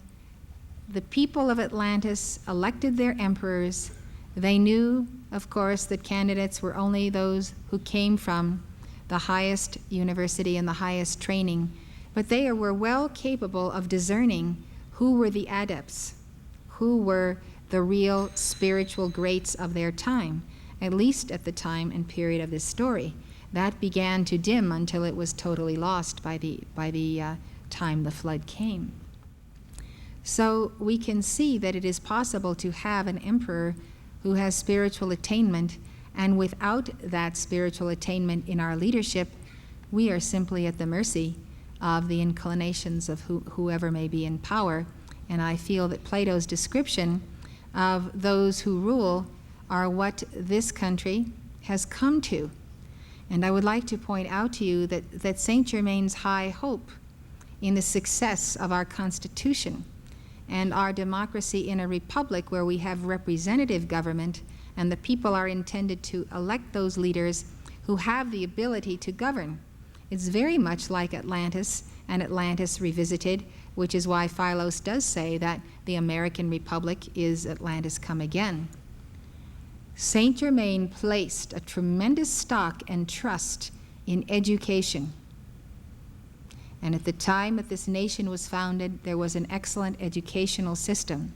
the people of Atlantis elected their emperors. They knew, of course, that candidates were only those who came from the highest university and the highest training, but they were well capable of discerning who were the adepts, who were the real spiritual greats of their time, at least at the time and period of this story. That began to dim until it was totally lost by the time the flood came. So we can see that it is possible to have an emperor who has spiritual attainment, and without that spiritual attainment in our leadership, we are simply at the mercy of the inclinations of whoever may be in power. And I feel that Plato's description of those who rule are what this country has come to. And I would like to point out to you that Saint Germain's high hope in the success of our Constitution and our democracy in a republic where we have representative government and the people are intended to elect those leaders who have the ability to govern. It's very much like Atlantis and Atlantis Revisited, which is why Phylos does say that the American Republic is Atlantis come again. Saint Germain placed a tremendous stock and trust in education. And at the time that this nation was founded, there was an excellent educational system.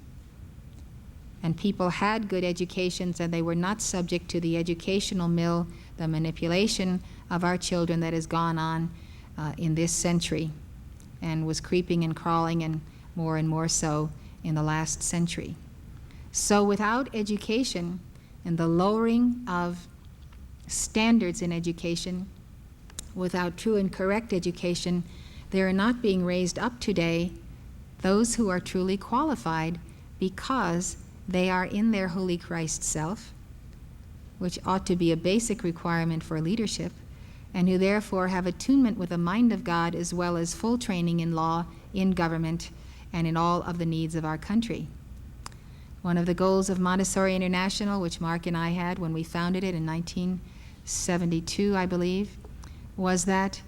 And people had good educations, and they were not subject to the educational mill, the manipulation of our children that has gone on in this century and was creeping and crawling and more so in the last century. So without education and the lowering of standards in education, without true and correct education, they are not being raised up today those who are truly qualified because they are in their Holy Christ self, which ought to be a basic requirement for leadership, and who therefore have attunement with the mind of God as well as full training in law, in government, and in all of the needs of our country. One of the goals of Montessori International, which Mark and I had when we founded it in 1972, I believe, was that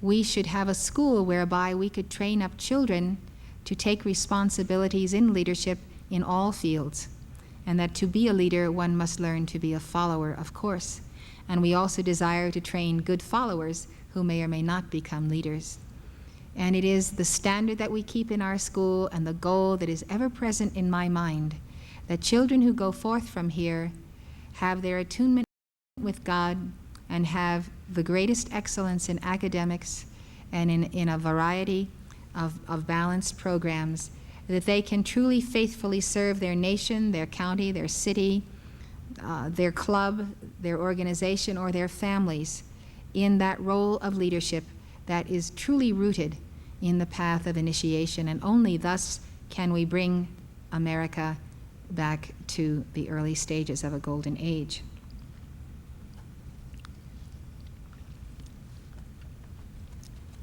we should have a school whereby we could train up children to take responsibilities in leadership in all fields, and that to be a leader, one must learn to be a follower, of course. And we also desire to train good followers who may or may not become leaders. And it is the standard that we keep in our school and the goal that is ever present in my mind, that children who go forth from here have their attunement with God and have the greatest excellence in academics and in a variety of balanced programs, that they can truly faithfully serve their nation, their county, their city, their club, their organization, or their families in that role of leadership that is truly rooted in the path of initiation. And only thus can we bring America back to the early stages of a golden age.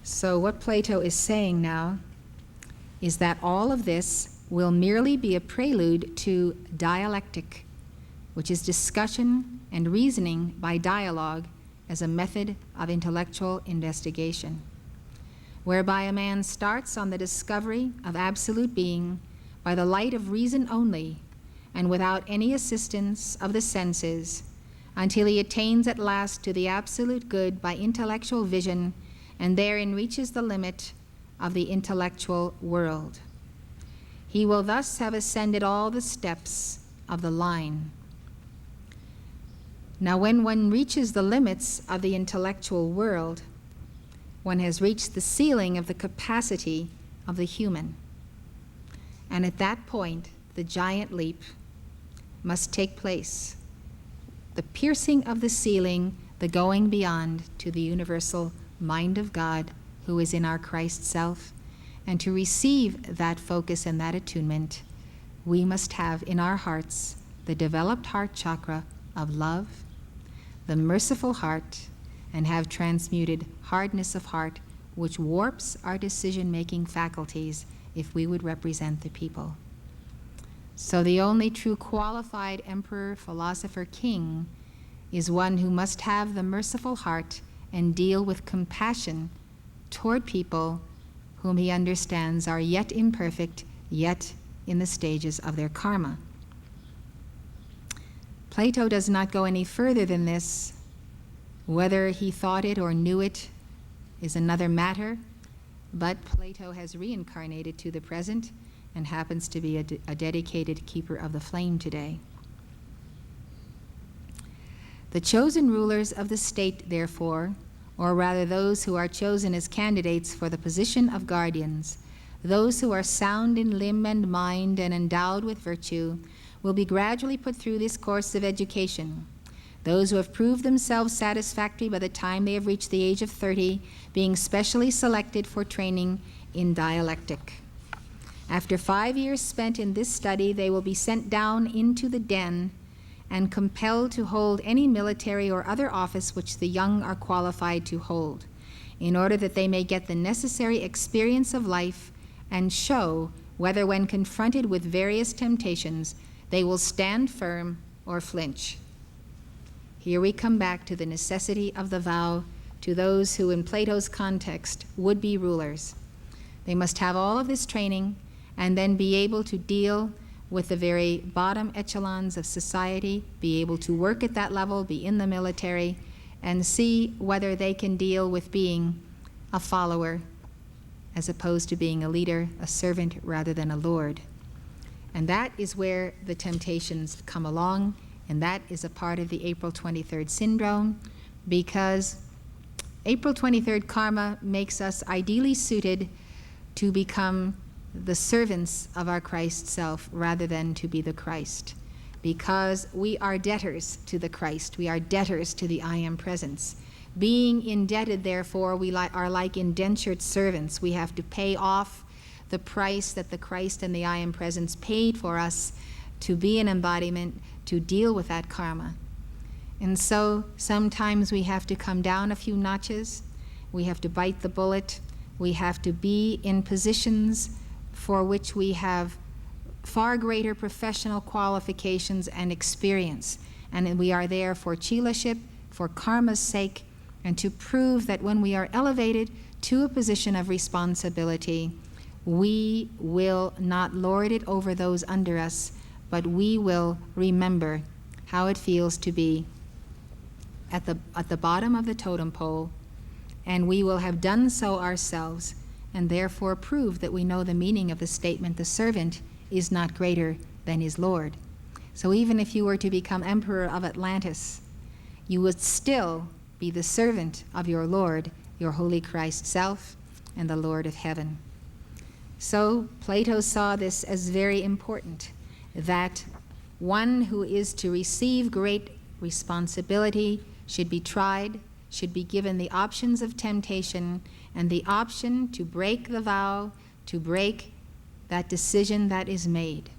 So what Plato is saying now is that all of this will merely be a prelude to dialectic, which is discussion and reasoning by dialogue as a method of intellectual investigation, whereby a man starts on the discovery of absolute being by the light of reason only and without any assistance of the senses, until he attains at last to the absolute good by intellectual vision and therein reaches the limit of the intellectual world. He will thus have ascended all the steps of the line. Now, when one reaches the limits of the intellectual world, one has reached the ceiling of the capacity of the human. And at that point, the giant leap must take place. The piercing of the ceiling, the going beyond to the universal mind of God who is in our Christ self. And to receive that focus and that attunement, we must have in our hearts the developed heart chakra of love, the merciful heart, and have transmuted hardness of heart, which warps our decision-making faculties if we would represent the people. So the only true qualified emperor, philosopher, king is one who must have the merciful heart and deal with compassion toward people whom he understands are yet imperfect, yet in the stages of their karma. Plato does not go any further than this. Whether he thought it or knew it is another matter, but Plato has reincarnated to the present and happens to be a dedicated keeper of the flame today. The chosen rulers of the state, therefore, or rather those who are chosen as candidates for the position of guardians, those who are sound in limb and mind and endowed with virtue, will be gradually put through this course of education. Those who have proved themselves satisfactory by the time they have reached the age of 30, being specially selected for training in dialectic. After 5 years spent in this study, they will be sent down into the den and compelled to hold any military or other office which the young are qualified to hold, in order that they may get the necessary experience of life and show whether, when confronted with various temptations, they will stand firm or flinch. Here we come back to the necessity of the vow to those who, in Plato's context, would be rulers. They must have all of this training and then be able to deal with the very bottom echelons of society, be able to work at that level, be in the military, and see whether they can deal with being a follower as opposed to being a leader, a servant rather than a lord. And that is where the temptations come along, and that is a part of the April 23rd syndrome, because April 23rd karma makes us ideally suited to become the servants of our Christ self rather than to be the Christ, because we are debtors to the Christ. We are debtors to the I Am Presence. Being indebted, therefore, we are like indentured servants. We have to pay off the price that the Christ and the I Am Presence paid for us to be an embodiment, to deal with that karma. And so sometimes we have to come down a few notches. We have to bite the bullet. We have to be in positions for which we have far greater professional qualifications and experience. And we are there for chelaship, for karma's sake, and to prove that when we are elevated to a position of responsibility, we will not lord it over those under us, but we will remember how it feels to be at the bottom of the totem pole, and we will have done so ourselves, and therefore prove that we know the meaning of the statement, the servant is not greater than his Lord. So even if you were to become emperor of Atlantis, you would still be the servant of your Lord, your holy Christ self, and the Lord of heaven. So Plato saw this as very important, that one who is to receive great responsibility should be tried, should be given the options of temptation and the option to break the vow, to break that decision that is made.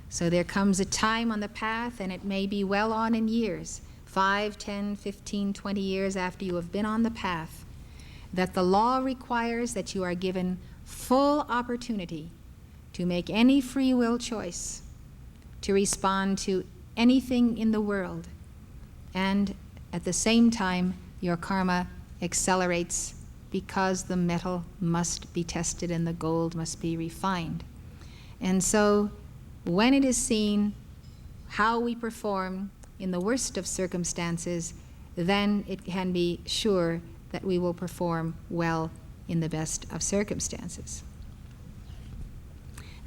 So there comes a time on the path, and it may be well on in years, 5, 10, 15, 20 years after you have been on the path, that the law requires that you are given full opportunity to make any free will choice, to respond to anything in the world, and at the same time your karma accelerates because the metal must be tested and the gold must be refined. And so when it is seen how we perform in the worst of circumstances, then it can be sure that we will perform well in the best of circumstances.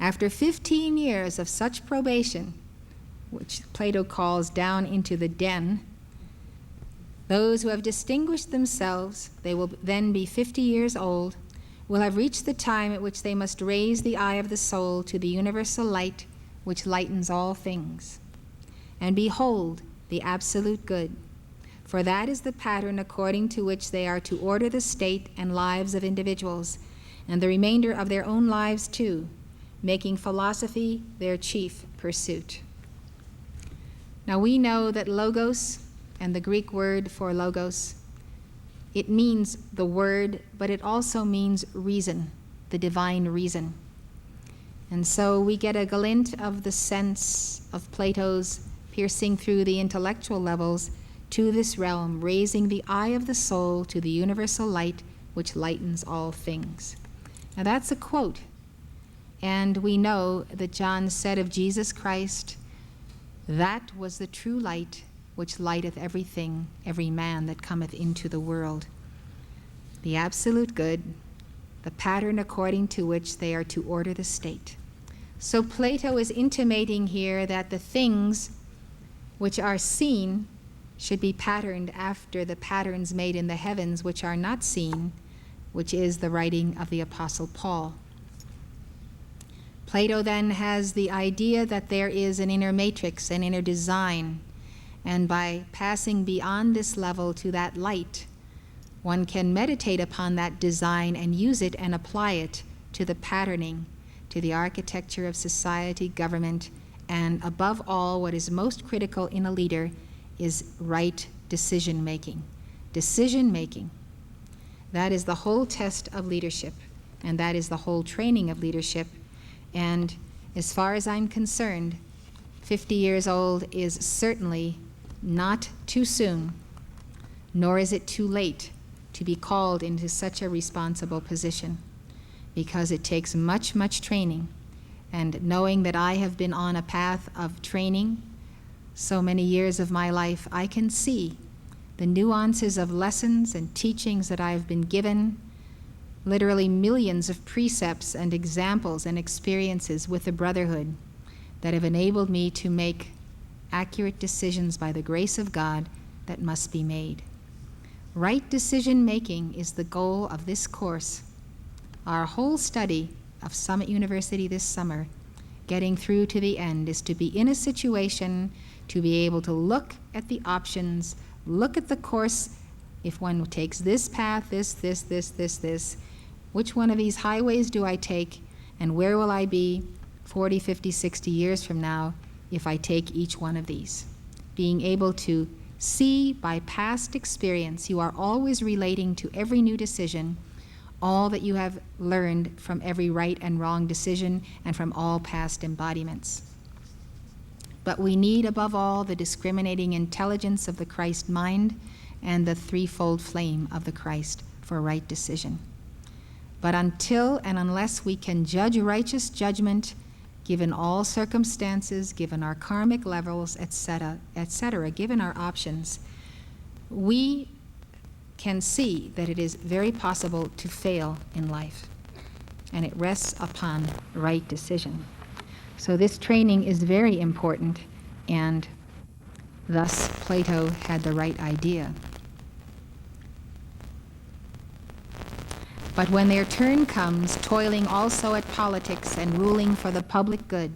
After 15 years of such probation, which Plato calls down into the den, those who have distinguished themselves, they will then be 50 years old, will have reached the time at which they must raise the eye of the soul to the universal light which lightens all things. And behold the absolute good, for that is the pattern according to which they are to order the state and lives of individuals, and the remainder of their own lives too, making philosophy their chief pursuit. Now we know that logos, and the Greek word for logos, it means the word, but it also means reason, the divine reason. And so we get a glint of the sense of Plato's piercing through the intellectual levels to this realm, raising the eye of the soul to the universal light which lightens all things. Now that's a quote. And we know that John said of Jesus Christ, that was the true light which lighteth everything, every man that cometh into the world. The absolute good, the pattern according to which they are to order the state. So Plato is intimating here that the things which are seen should be patterned after the patterns made in the heavens which are not seen, which is the writing of the Apostle Paul. Plato then has the idea that there is an inner matrix, an inner design, and by passing beyond this level to that light, one can meditate upon that design and use it and apply it to the patterning, to the architecture of society, government, and above all, what is most critical in a leader is right decision-making. Decision-making. That is the whole test of leadership, and that is the whole training of leadership. And as far as I'm concerned, 50 years old is certainly not too soon, nor is it too late to be called into such a responsible position, because it takes much, much training. And knowing that I have been on a path of training so many years of my life, I can see the nuances of lessons and teachings that I have been given, literally millions of precepts and examples and experiences with the Brotherhood that have enabled me to make accurate decisions by the grace of God that must be made. Right decision-making is the goal of this course. Our whole study of Summit University this summer, getting through to the end, is to be in a situation to be able to look at the options, look at the course. If one takes this path, this, which one of these highways do I take, and where will I be 40, 50, 60 years from now if I take each one of these? Being able to see by past experience, you are always relating to every new decision all that you have learned from every right and wrong decision and from all past embodiments. But we need, above all, the discriminating intelligence of the Christ mind and the threefold flame of the Christ for right decision. But until and unless we can judge righteous judgment, given all circumstances, given our karmic levels, etc., given our options, we can see that it is very possible to fail in life, and it rests upon right decision. So this training is very important, and thus Plato had the right idea. But when their turn comes, toiling also at politics and ruling for the public good,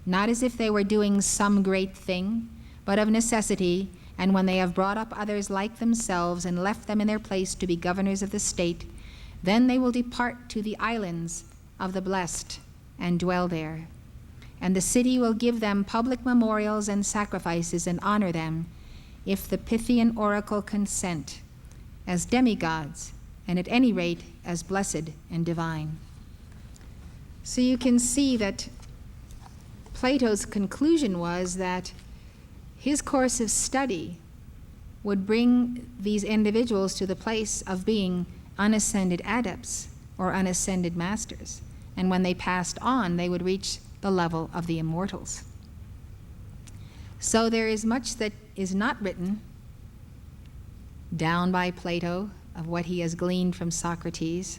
not as if they were doing some great thing, but of necessity, and when they have brought up others like themselves and left them in their place to be governors of the state, then they will depart to the islands of the blessed and dwell there. And the city will give them public memorials and sacrifices and honor them, if the Pythian oracle consent, as demigods, and at any rate as blessed and divine. So you can see that Plato's conclusion was that his course of study would bring these individuals to the place of being unascended adepts or unascended masters. And when they passed on, they would reach the level of the immortals. So there is much that is not written down by Plato of what he has gleaned from Socrates.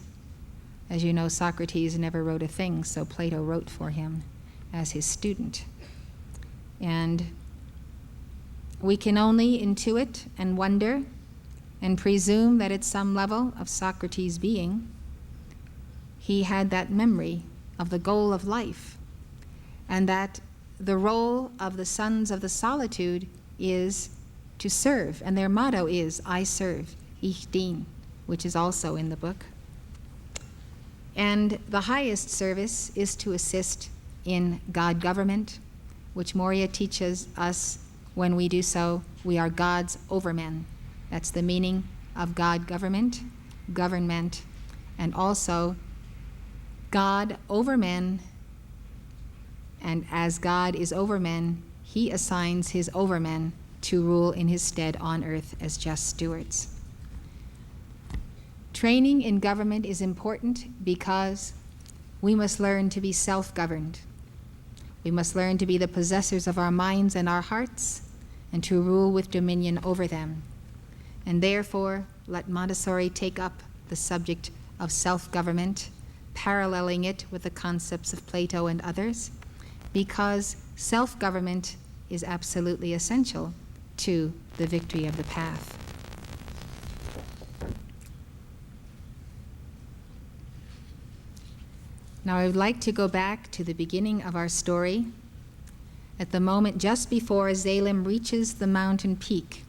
As you know, Socrates never wrote a thing, so Plato wrote for him as his student. And we can only intuit and wonder and presume that at some level of Socrates' being, he had that memory of the goal of life, and that the role of the sons of the solitude is to serve, and their motto is, I serve, ich dien, which is also in the book. And the highest service is to assist in God government, which Morya teaches us when we do so, we are God's overmen. That's the meaning of God government, and also God over men, and as God is over men, he assigns his overmen to rule in his stead on earth as just stewards. Training in government is important because we must learn to be self-governed. We must learn to be the possessors of our minds and our hearts, and to rule with dominion over them. And therefore, let Montessori take up the subject of self-government, paralleling it with the concepts of Plato and others, because self-government is absolutely essential to the victory of the path. Now I would like to go back to the beginning of our story, at the moment just before Zalem reaches the mountain peak.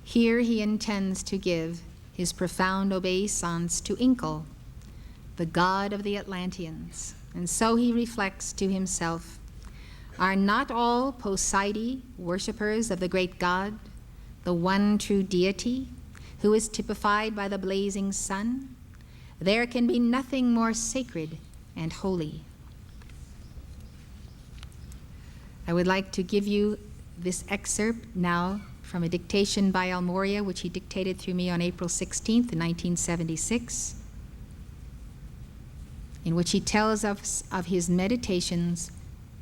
Here he intends to give his profound obeisance to Inkle, the god of the Atlanteans. And so he reflects to himself, are not all Poseidon worshippers of the great god, the one true deity, who is typified by the blazing sun? There can be nothing more sacred and holy. I would like to give you this excerpt now from a dictation by Morya, which he dictated through me on April 16th, 1976, in which he tells us of his meditations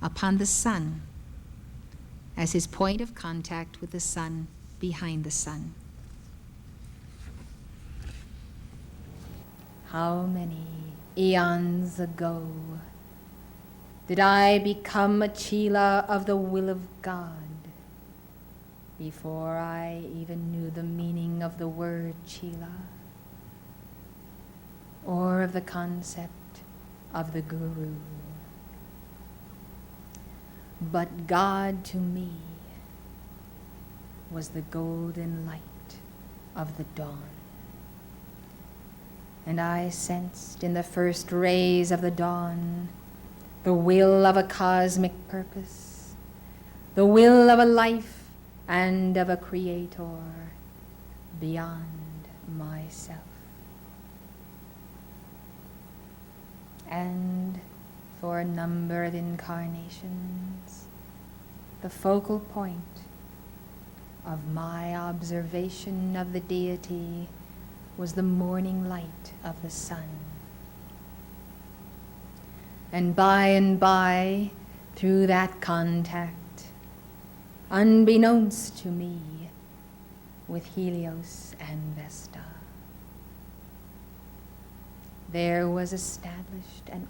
upon the sun as his point of contact with the sun behind the sun. How many eons ago did I become a Chela of the will of God, before I even knew the meaning of the word Chela, or of the concept of the Guru? But God to me was the golden light of the dawn. And I sensed in the first rays of the dawn the will of a cosmic purpose, the will of a life and of a creator beyond myself. And for a number of incarnations, the focal point of my observation of the deity was the morning light of the sun. And by, through that contact, unbeknownst to me, with Helios and Vesta, there was established an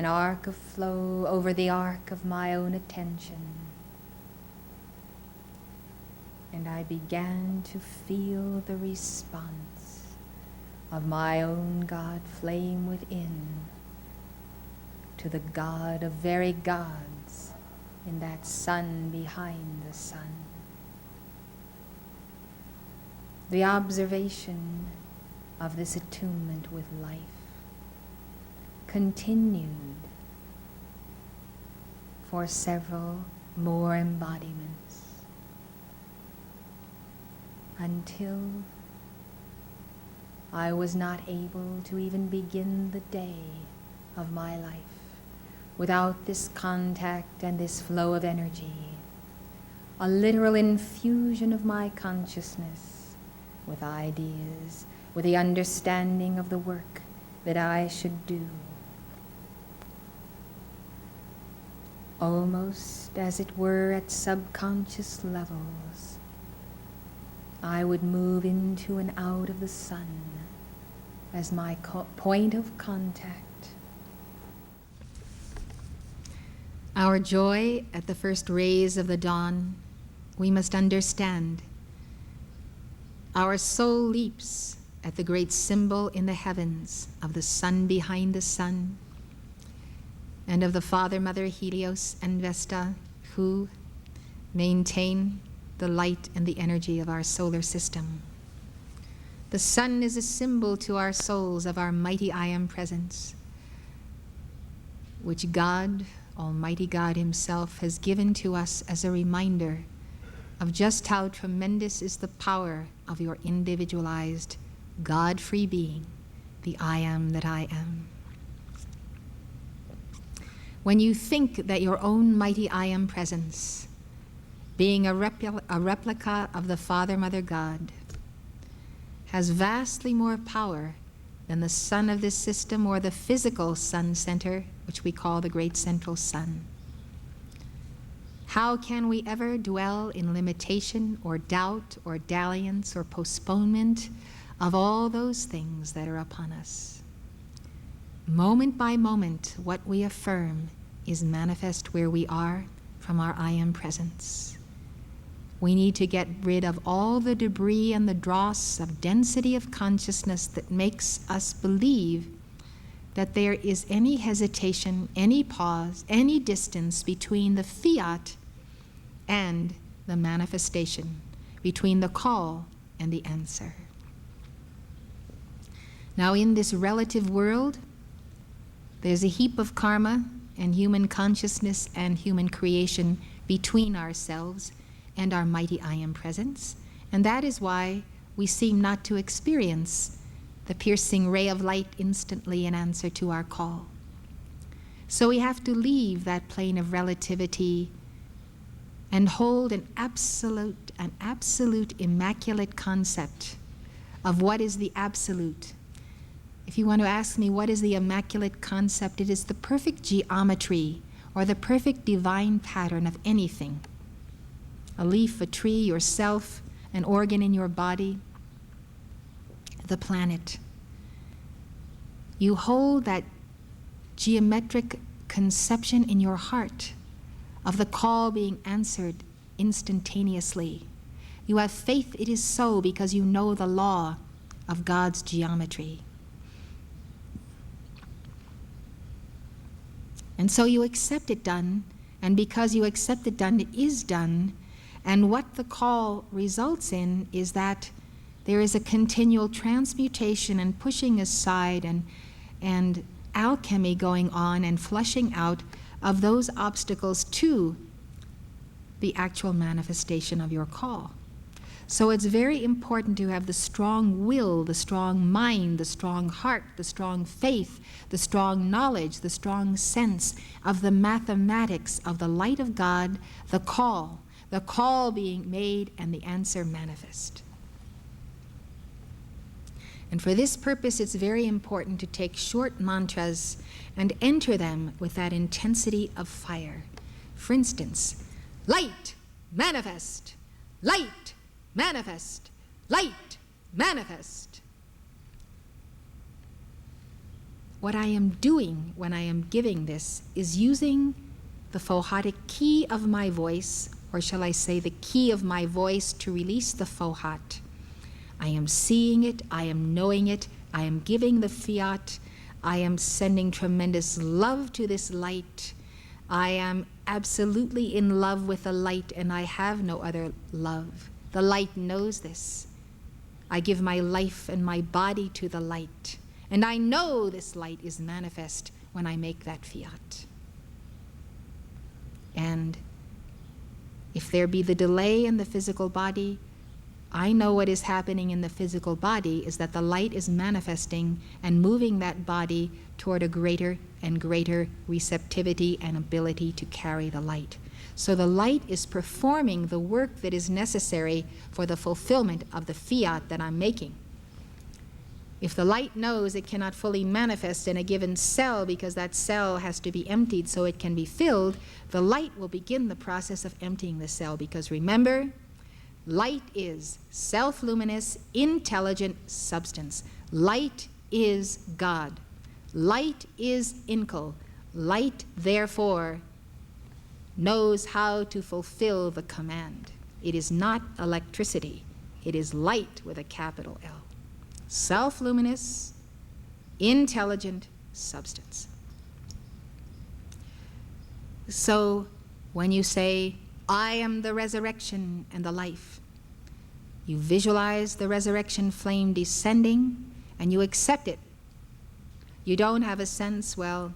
arc of flow over the arc of my own attention. And I began to feel the response of my own God flame within to the God of very gods in that sun behind the sun. The observation of this attunement with life continued for several more embodiments, until I was not able to even begin the day of my life without this contact and this flow of energy, a literal infusion of my consciousness with ideas, with the understanding of the work that I should do. Almost as it were at subconscious levels, I would move into and out of the sun as my point of contact. Our joy at the first rays of the dawn, we must understand. Our soul leaps at the great symbol in the heavens of the sun behind the sun, and of the Father, Mother, Helios, and Vesta, who maintain the light and the energy of our solar system. The sun is a symbol to our souls of our mighty I Am presence, which God, Almighty God Himself, has given to us as a reminder of just how tremendous is the power of your individualized, God-free being, the I Am that I am. When you think that your own mighty I Am presence, being a replica of the Father, Mother, God, has vastly more power than the sun of this system or the physical sun center, which we call the great central sun, how can we ever dwell in limitation or doubt or dalliance or postponement of all those things that are upon us? Moment by moment, what we affirm is manifest where we are from our I Am presence. We need to get rid of all the debris and the dross of density of consciousness that makes us believe that there is any hesitation, any pause, any distance between the fiat and the manifestation, between the call and the answer. Now, in this relative world, there's a heap of karma and human consciousness and human creation between ourselves and our mighty I Am presence, and that is why we seem not to experience the piercing ray of light instantly in answer to our call. So we have to leave that plane of relativity and hold an absolute immaculate concept of what is the absolute. If you want to ask me what is the immaculate concept, it is the perfect geometry or the perfect divine pattern of anything. A leaf, a tree, yourself, an organ in your body, the planet. You hold that geometric conception in your heart of the call being answered instantaneously. You have faith it is so because you know the law of God's geometry. And so you accept it done, and because you accept it done, it is done. And what the call results in is that there is a continual transmutation and pushing aside and alchemy going on and flushing out of those obstacles to the actual manifestation of your call. So it's very important to have the strong will, the strong mind, the strong heart, the strong faith, the strong knowledge, the strong sense of the mathematics of the light of God, the call being made and the answer manifest. And for this purpose, it's very important to take short mantras and enter them with that intensity of fire. For instance, light, manifest, light, manifest, light, manifest. What I am doing when I am giving this is using the phohatic key of my voice, or shall I say the key of my voice, to release the phohat. I am seeing it, I am knowing it, I am giving the fiat, I am sending tremendous love to this light. I am absolutely in love with the light, and I have no other love. The light knows this. I give my life and my body to the light, and I know this light is manifest when I make that fiat. And if there be the delay in the physical body, I know what is happening in the physical body is that the light is manifesting and moving that body toward a greater and greater receptivity and ability to carry the light. So the light is performing the work that is necessary for the fulfillment of the fiat that I'm making. If the light knows it cannot fully manifest in a given cell because that cell has to be emptied so it can be filled, the light will begin the process of emptying the cell, because remember, light is self-luminous, intelligent substance. Light is God. Light is Inkel. Light, therefore, knows how to fulfill the command. It is not electricity. It is light with a capital L. Self-luminous, intelligent substance. So when you say, I am the resurrection and the life, you visualize the resurrection flame descending and you accept it. You don't have a sense, well,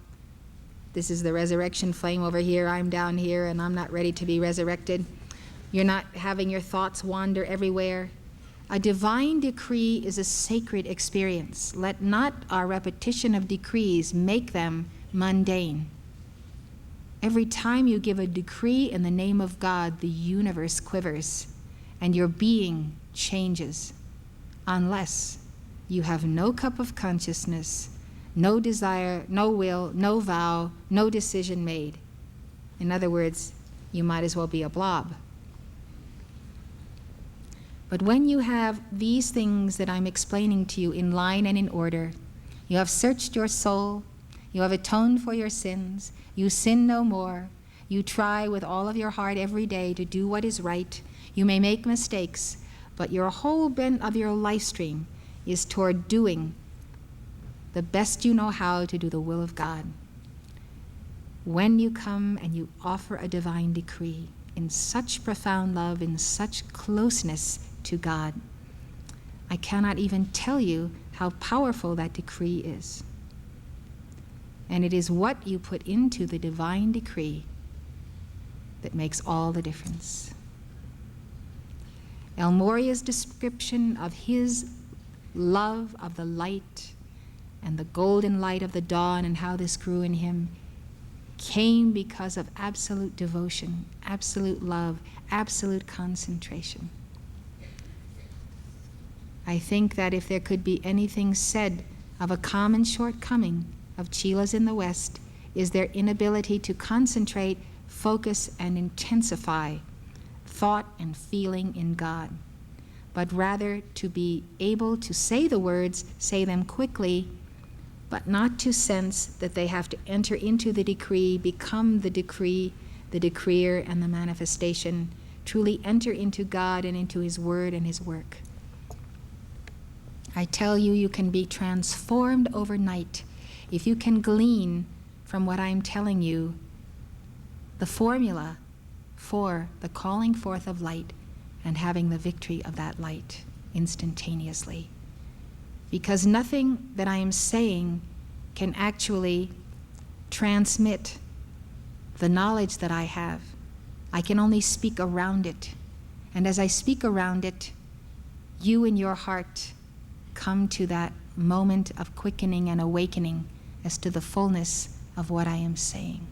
this is the resurrection flame over here, I'm down here, and I'm not ready to be resurrected. You're not having your thoughts wander everywhere. A divine decree is a sacred experience. Let not our repetition of decrees make them mundane. Every time you give a decree in the name of God, the universe quivers and your being changes, unless you have no cup of consciousness, no desire, no will, no vow, no decision made. In other words, you might as well be a blob. But when you have these things that I'm explaining to you in line and in order, you have searched your soul, you have atoned for your sins, you sin no more, you try with all of your heart every day to do what is right, you may make mistakes, but your whole bent of your life stream is toward doing the best you know how to do the will of God. When you come and you offer a divine decree in such profound love, in such closeness to God, I cannot even tell you how powerful that decree is. And it is what you put into the divine decree that makes all the difference. El Morya's description of his love of the light and the golden light of the dawn and how this grew in him came because of absolute devotion, absolute love, absolute concentration. I think that if there could be anything said of a common shortcoming of Chelas in the West, is their inability to concentrate, focus, and intensify thought and feeling in God, but rather to be able to say the words, say them quickly, but not to sense that they have to enter into the decree, become the decree, the decreer, and the manifestation, truly enter into God and into His Word and His work. I tell you, you can be transformed overnight if you can glean from what I'm telling you the formula for the calling forth of light and having the victory of that light instantaneously. Because nothing that I am saying can actually transmit the knowledge that I have. I can only speak around it. And as I speak around it, you in your heart come to that moment of quickening and awakening as to the fullness of what I am saying.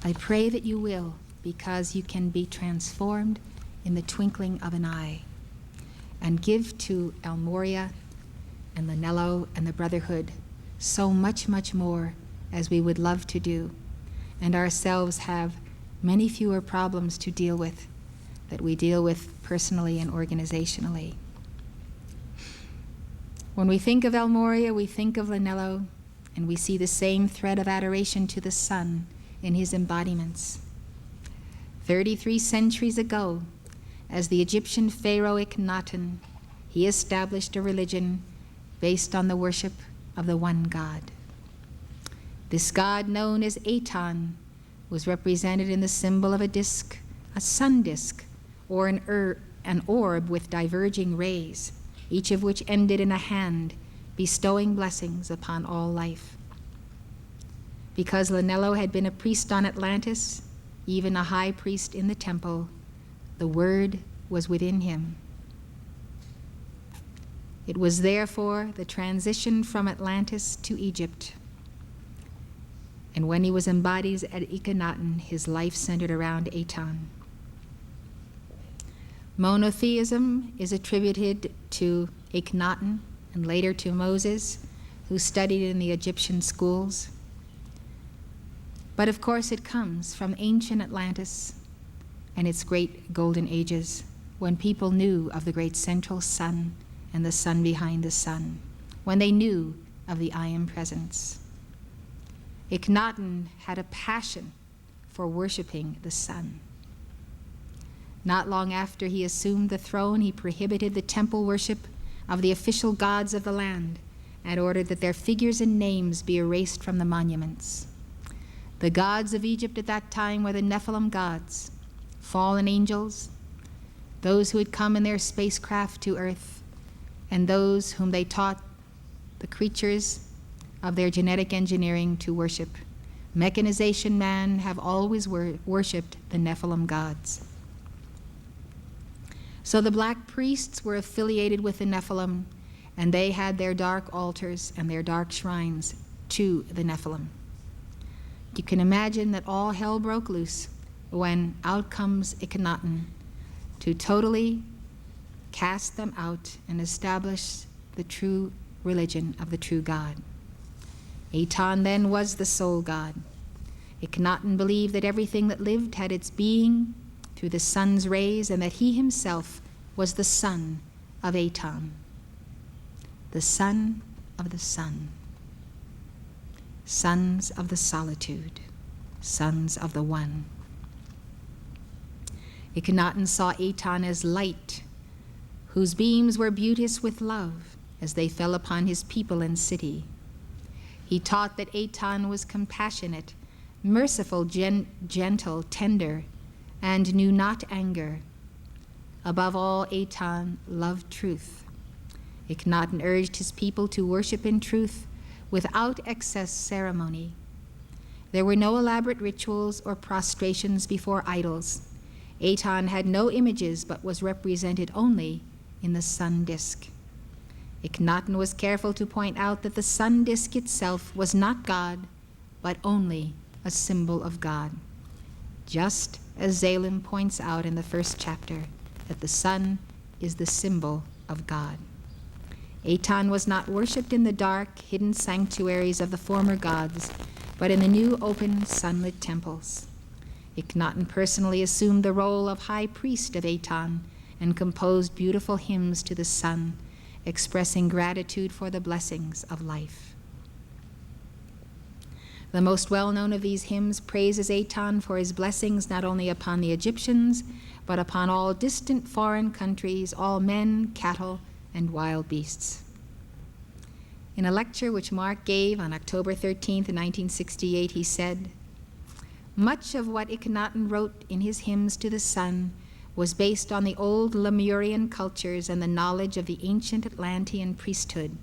I pray that you will, because you can be transformed in the twinkling of an eye, and give to El Morya and the Nello and the Brotherhood so much, much more as we would love to do, and ourselves have many fewer problems to deal with that we deal with personally and organizationally. When we think of El Morya, we think of Lanello, and we see the same thread of adoration to the sun in his embodiments. 33 centuries ago, as the Egyptian pharaoh Ikhnaton, he established a religion based on the worship of the one God. This God, known as Aton, was represented in the symbol of a disk, a sun disk, or an orb with diverging rays, each of which ended in a hand, bestowing blessings upon all life. Because Lanello had been a priest on Atlantis, even a high priest in the temple, the word was within him. It was therefore the transition from Atlantis to Egypt. And when he was embodied at Ikhnaton, his life centered around Aton. Monotheism is attributed to Ikhnaton and later to Moses, who studied in the Egyptian schools. But of course it comes from ancient Atlantis and its great golden ages, when people knew of the great central sun and the sun behind the sun, when they knew of the I Am Presence. Ikhnaton had a passion for worshiping the sun. Not long after he assumed the throne, he prohibited the temple worship of the official gods of the land and ordered that their figures and names be erased from the monuments. The gods of Egypt at that time were the Nephilim gods, fallen angels, those who had come in their spacecraft to Earth, and those whom they taught the creatures of their genetic engineering to worship. Mechanization man have always worshipped the Nephilim gods. So the black priests were affiliated with the Nephilim, and they had their dark altars and their dark shrines to the Nephilim. You can imagine that all hell broke loose when out comes Ikhnaton to totally cast them out and establish the true religion of the true God. Aton then was the sole God. Ikhnaton believed that everything that lived had its being through the sun's rays, and that he himself was the son of Aton, the son of the sun, sons of the solitude, sons of the one. Ikhnaton saw Aton as light, whose beams were beauteous with love as they fell upon his people and city. He taught that Aton was compassionate, merciful, gentle, tender, and knew not anger. Above all, Aton loved truth. Ikhnaton urged his people to worship in truth without excess ceremony. There were no elaborate rituals or prostrations before idols. Aton had no images but was represented only in the sun disk. Ikhnaton was careful to point out that the sun disk itself was not God, but only a symbol of God, just as Zalem points out in the first chapter that the sun is the symbol of God. Aton was not worshipped in the dark, hidden sanctuaries of the former gods, but in the new, open, sunlit temples. Ikhnaton personally assumed the role of high priest of Aton and composed beautiful hymns to the sun, expressing gratitude for the blessings of life. The most well-known of these hymns praises Aton for his blessings not only upon the Egyptians, but upon all distant foreign countries, all men, cattle, and wild beasts. In a lecture which Mark gave on October 13th, 1968, he said, "Much of what Ikhnaton wrote in his hymns to the sun was based on the old Lemurian cultures and the knowledge of the ancient Atlantean priesthood.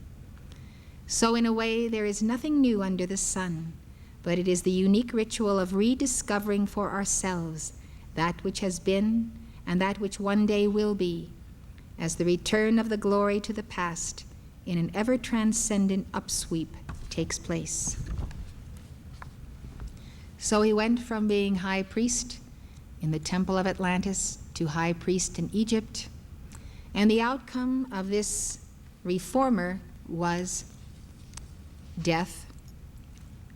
So in a way, there is nothing new under the sun, but it is the unique ritual of rediscovering for ourselves that which has been and that which one day will be, as the return of the glory to the past in an ever-transcendent upsweep takes place." So he went from being high priest in the temple of Atlantis to high priest in Egypt, and the outcome of this reformer was death.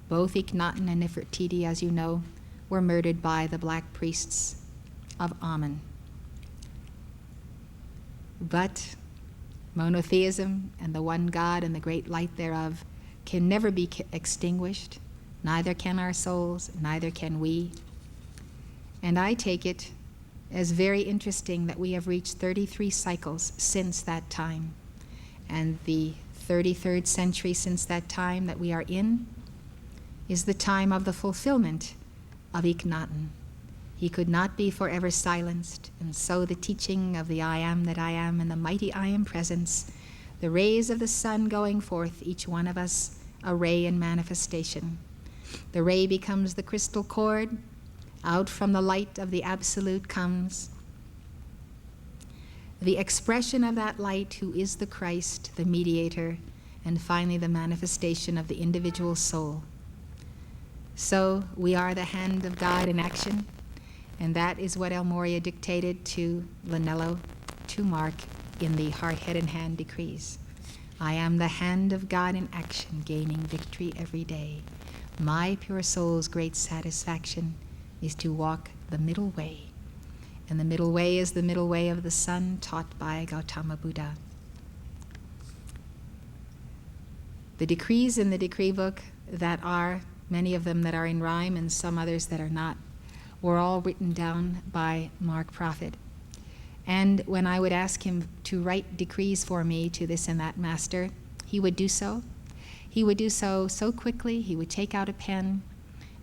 Both Ikhnaton and Nefertiti, as you know, were murdered by the black priests of Amun. But monotheism and the one God and the great light thereof can never be extinguished. Neither can our souls, neither can we. And I take it as very interesting that we have reached 33 cycles since that time. And the 33rd century since that time that we are in is the time of the fulfillment of Ikhnaton. He could not be forever silenced, and so the teaching of the I am that I am and the mighty I am presence, the rays of the sun going forth, each one of us a ray in manifestation. The ray becomes the crystal cord. Out from the light of the Absolute comes the expression of that light who is the Christ, the mediator, and finally the manifestation of the individual soul. So we are the hand of God in action, and that is what El Morya dictated to Lanello, to Mark, in the Heart, Head, and Hand decrees. I am the hand of God in action, gaining victory every day. My pure soul's great satisfaction is to walk the middle way. And the middle way is the middle way of the sun taught by Gautama Buddha. The decrees in the decree book that are, many of them that are in rhyme and some others that are not, were all written down by Clare Prophet. And when I would ask him to write decrees for me to this and that master, he would do so. He would do so so quickly. He would take out a pen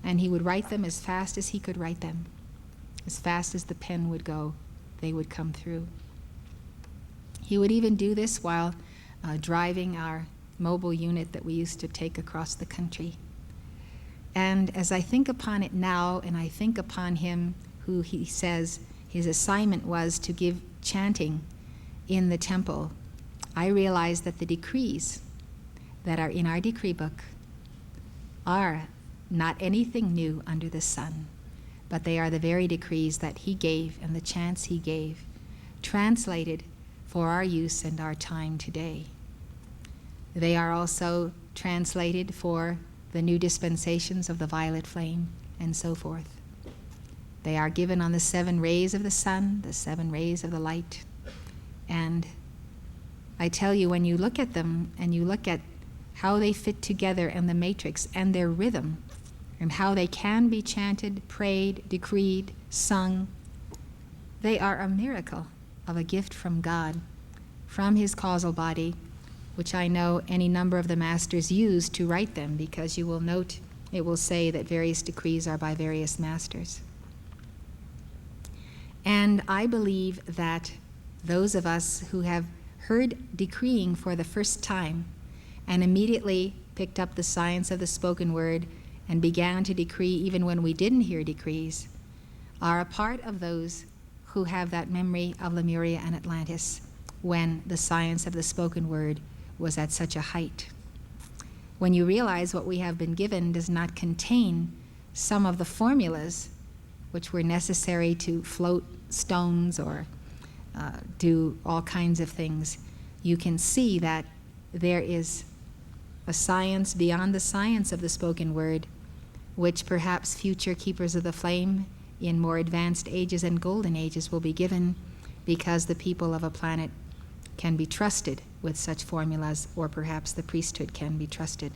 and he would write them as fast as he could write them. As fast as the pen would go, they would come through. He would even do this while driving our mobile unit that we used to take across the country. And as I think upon it now, and I think upon him who he says his assignment was to give chanting in the temple, I realize that the decrees that are in our decree book are not anything new under the sun, but they are the very decrees that he gave and the chants he gave, translated for our use and our time today. They are also translated for the new dispensations of the violet flame and so forth. They are given on the 7 rays of the sun, the 7 rays of the light. And I tell you, when you look at them and you look at how they fit together in the matrix and their rhythm, and how they can be chanted, prayed, decreed, sung, they are a miracle of a gift from God, from his causal body, which I know any number of the masters use to write them, because you will note it will say that various decrees are by various masters. And I believe that those of us who have heard decreeing for the first time and immediately picked up the science of the spoken word and began to decree even when we didn't hear decrees, are a part of those who have that memory of Lemuria and Atlantis when the science of the spoken word was at such a height. When you realize what we have been given does not contain some of the formulas which were necessary to float stones or do all kinds of things, you can see that there is a science beyond the science of the spoken word, which perhaps future keepers of the flame in more advanced ages and golden ages will be given, because the people of a planet can be trusted with such formulas, or perhaps the priesthood can be trusted.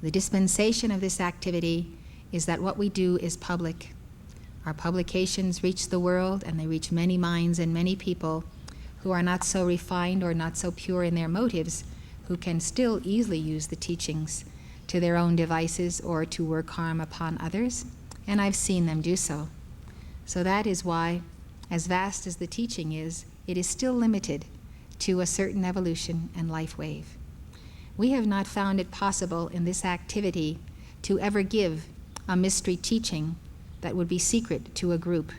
The dispensation of this activity is that what we do is public. Our publications reach the world, and they reach many minds and many people who are not so refined or not so pure in their motives, who can still easily use the teachings to their own devices or to work harm upon others, and I've seen them do so. So that is why, as vast as the teaching is, it is still limited to a certain evolution and life wave. We have not found it possible in this activity to ever give a mystery teaching that would be secret to a group,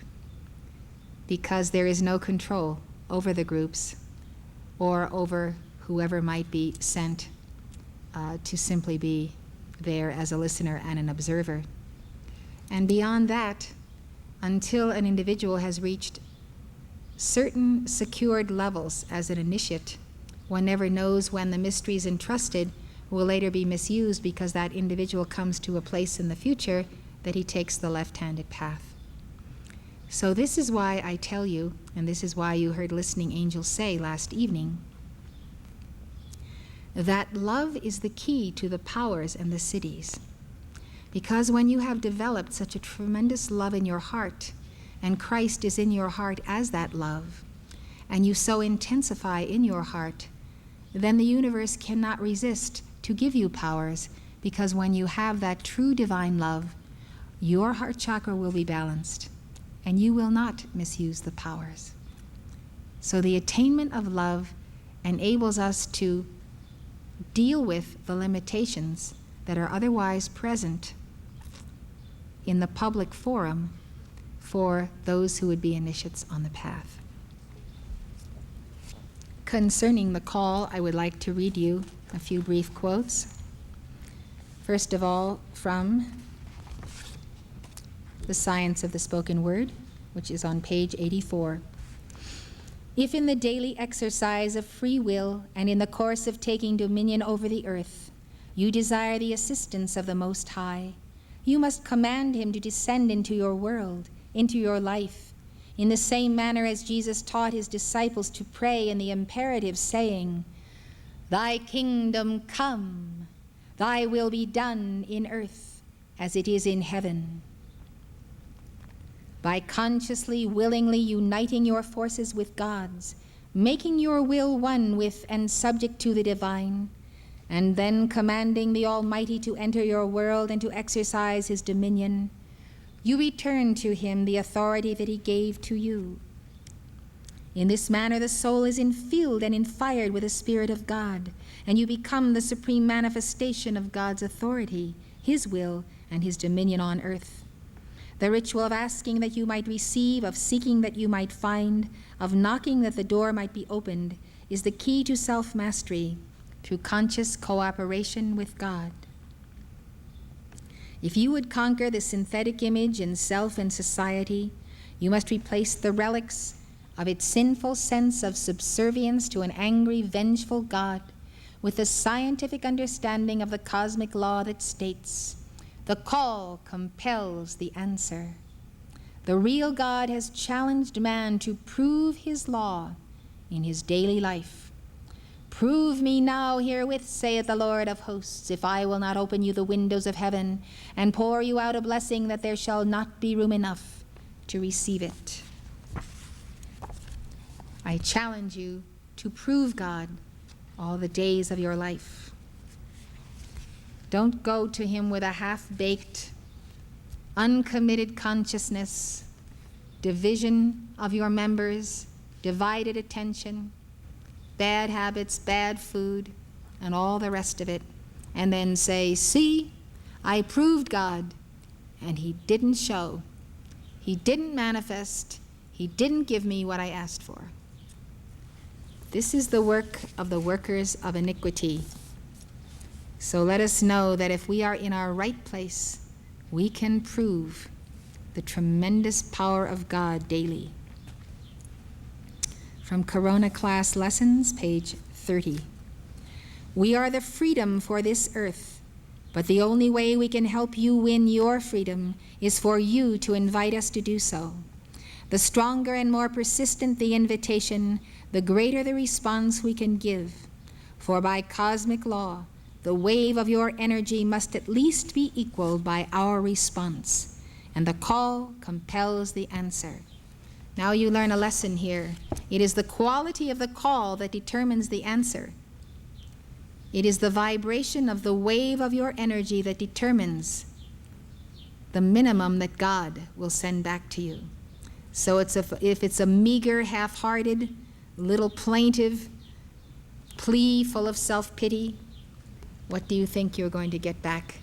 because there is no control over the groups or over whoever might be sent to simply be there as a listener and an observer. And beyond that, until an individual has reached certain secured levels as an initiate, one never knows when the mysteries entrusted will later be misused, because that individual comes to a place in the future that he takes the left-handed path. So this is why I tell you, and this is why you heard listening angels say last evening, that love is the key to the powers and the cities. Because when you have developed such a tremendous love in your heart, and Christ is in your heart as that love, and you so intensify in your heart, then the universe cannot resist to give you powers, because when you have that true divine love, your heart chakra will be balanced, and you will not misuse the powers. So the attainment of love enables us to deal with the limitations that are otherwise present in the public forum for those who would be initiates on the path. Concerning the call, I would like to read you a few brief quotes. First of all, from The Science of the Spoken Word, which is on page 84. If in the daily exercise of free will and in the course of taking dominion over the earth, you desire the assistance of the Most High, you must command him to descend into your world, into your life, in the same manner as Jesus taught his disciples to pray in the imperative, saying, Thy kingdom come, thy will be done in earth as it is in heaven. By consciously, willingly uniting your forces with God's, making your will one with and subject to the divine, and then commanding the Almighty to enter your world and to exercise his dominion, you return to him the authority that he gave to you. In this manner the soul is infilled and infired with the Spirit of God, and you become the supreme manifestation of God's authority, his will, and his dominion on earth. The ritual of asking that you might receive, of seeking that you might find, of knocking that the door might be opened, is the key to self-mastery through conscious cooperation with God. If you would conquer the synthetic image in self and society, you must replace the relics of its sinful sense of subservience to an angry, vengeful God with the scientific understanding of the cosmic law that states, the call compels the answer. The real God has challenged man to prove his law in his daily life. Prove me now herewith, saith the Lord of hosts, if I will not open you the windows of heaven and pour you out a blessing that there shall not be room enough to receive it. I challenge you to prove God all the days of your life. Don't go to him with a half-baked, uncommitted consciousness, division of your members, divided attention, bad habits, bad food, and all the rest of it, and then say, see, I proved God, and he didn't show. He didn't manifest. He didn't give me what I asked for. This is the work of the workers of iniquity. So let us know that if we are in our right place, we can prove the tremendous power of God daily. From Corona Class Lessons, page 30. We are the freedom for this earth, but the only way we can help you win your freedom is for you to invite us to do so. The stronger and more persistent the invitation, the greater the response we can give. For by cosmic law, the wave of your energy must at least be equaled by our response, and the call compels the answer. Now you learn a lesson here. It is the quality of the call that determines the answer. It is the vibration of the wave of your energy that determines the minimum that God will send back to you. So if it's a meager, half-hearted, little plaintive plea full of self-pity, what do you think you're going to get back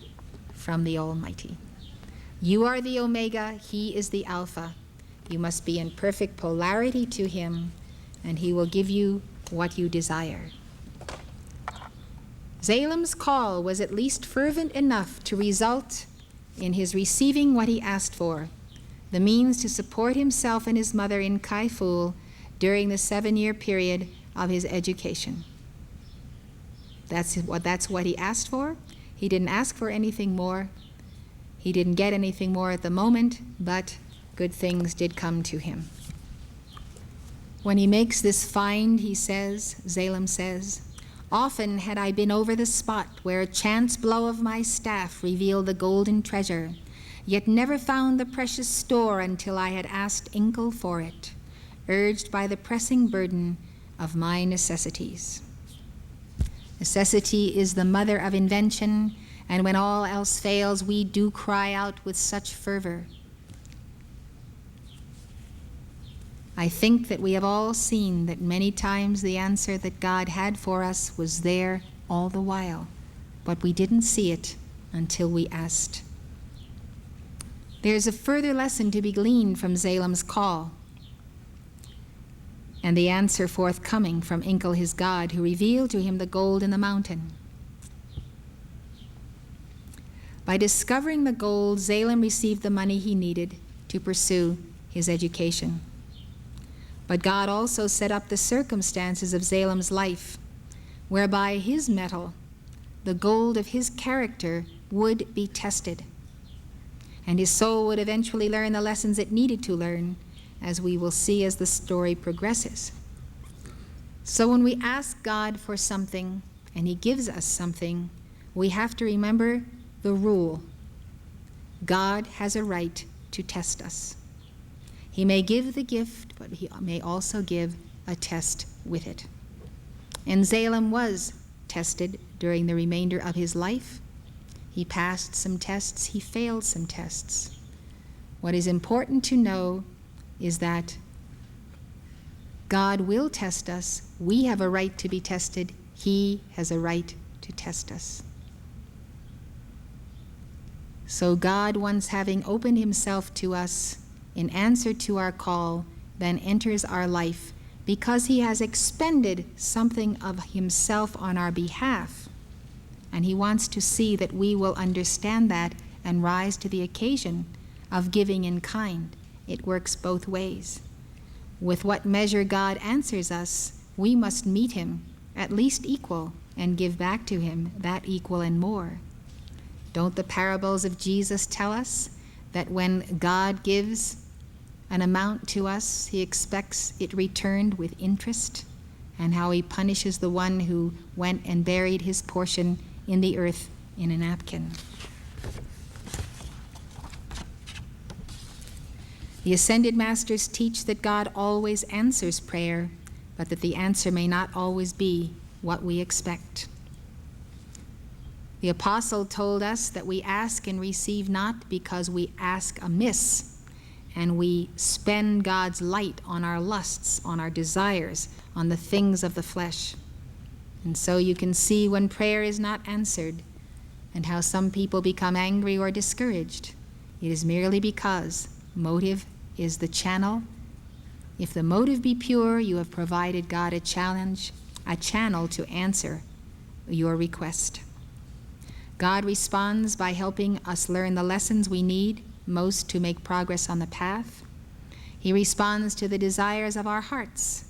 from the Almighty? You are the Omega, he is the Alpha. You must be in perfect polarity to him, and he will give you what you desire. Zalem's call was at least fervent enough to result in his receiving what he asked for, the means to support himself and his mother in Kaiful during the 7-year period of his education. That's what he asked for. He didn't ask for anything more. He didn't get anything more at the moment, but good things did come to him. When he makes this find, he says, Zalem says, often had I been over the spot where a chance blow of my staff revealed the golden treasure, yet never found the precious store until I had asked Inkel for it, urged by the pressing burden of my necessities. Necessity is the mother of invention, and when all else fails, we do cry out with such fervor. I think that we have all seen that many times the answer that God had for us was there all the while, but we didn't see it until we asked. There's a further lesson to be gleaned from Zalem's call, and the answer forthcoming from Inkel his God, who revealed to him the gold in the mountain. By discovering the gold, Zalem received the money he needed to pursue his education. But God also set up the circumstances of Zalem's life, whereby his metal, the gold of his character, would be tested, and his soul would eventually learn the lessons it needed to learn, as we will see as the story progresses. So when we ask God for something, and he gives us something, we have to remember the rule. God has a right to test us. He may give the gift, but he may also give a test with it. And Zalem was tested during the remainder of his life. He passed some tests, he failed some tests. What is important to know is that God will test us. We have a right to be tested. He has a right to test us. So God, once having opened himself to us in answer to our call, then enters our life because he has expended something of himself on our behalf. And he wants to see that we will understand that and rise to the occasion of giving in kind. It works both ways. With what measure God answers us, we must meet him, at least equal, and give back to him that equal and more. Don't the parables of Jesus tell us that when God gives an amount to us, he expects it returned with interest, and how he punishes the one who went and buried his portion in the earth in a napkin? The Ascended Masters teach that God always answers prayer, but that the answer may not always be what we expect. The Apostle told us that we ask and receive not because we ask amiss, and we spend God's light on our lusts, on our desires, on the things of the flesh. And so you can see when prayer is not answered, and how some people become angry or discouraged. It is merely because motive is the channel. If the motive be pure, you have provided God a channel to answer your request. God responds by helping us learn the lessons we need most to make progress on the path. He responds to the desires of our hearts,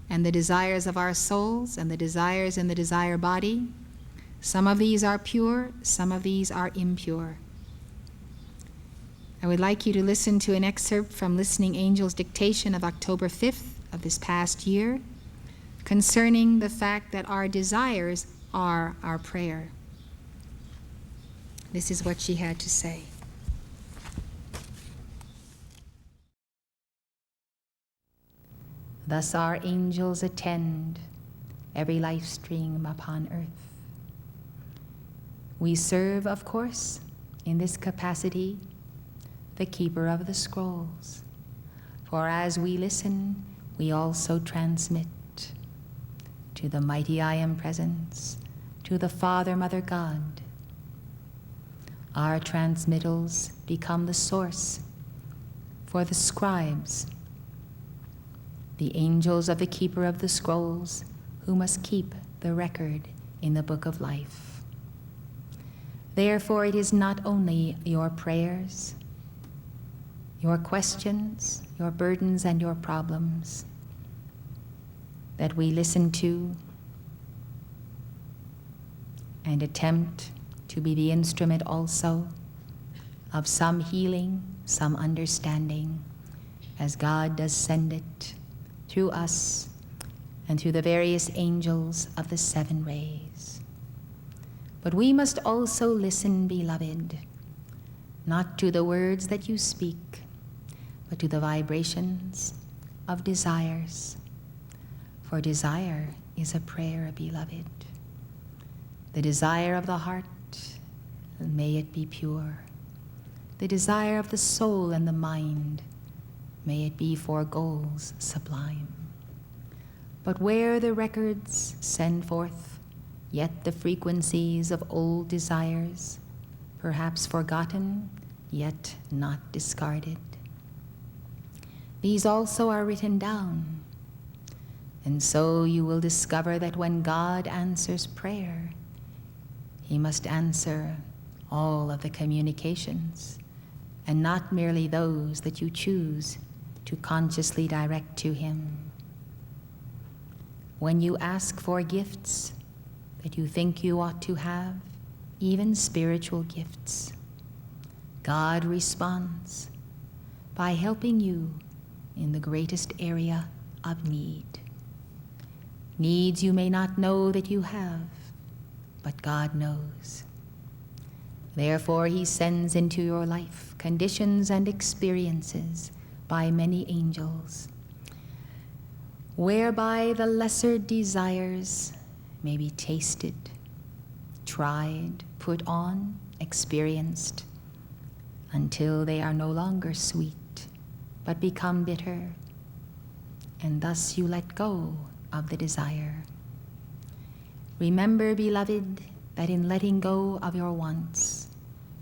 and the desires of our souls, and the desires in the desire body. Some of these are pure, some of these are impure. I would like you to listen to an excerpt from Listening Angels' Dictation of October 5th of this past year, concerning the fact that our desires are our prayer. This is what she had to say. Thus our angels attend every life stream upon earth. We serve, of course, in this capacity, the keeper of the scrolls. For as we listen, we also transmit to the mighty I Am Presence, to the Father, Mother, God. Our transmittals become the source for the scribes, the angels of the keeper of the scrolls, who must keep the record in the book of life. Therefore, it is not only your prayers, your questions, your burdens, and your problems that we listen to and attempt to be the instrument also of some healing, some understanding, as God does send it through us and through the various angels of the seven rays. But we must also listen, beloved, not to the words that you speak, but to the vibrations of desires. For desire is a prayer, beloved. The desire of the heart, may it be pure. The desire of the soul and the mind, may it be for goals sublime. But where the records send forth yet the frequencies of old desires, perhaps forgotten, yet not discarded, these also are written down. And so you will discover that when God answers prayer, he must answer all of the communications, and not merely those that you choose to consciously direct to him. When you ask for gifts that you think you ought to have, even spiritual gifts, God responds by helping you in the greatest area of need. needs you may not know that you have, but God knows. Therefore, he sends into your life conditions and experiences by many angels, whereby the lesser desires may be tasted, tried, put on, experienced, until they are no longer sweet, but become bitter, and thus you let go of the desire. Remember, beloved, that in letting go of your wants,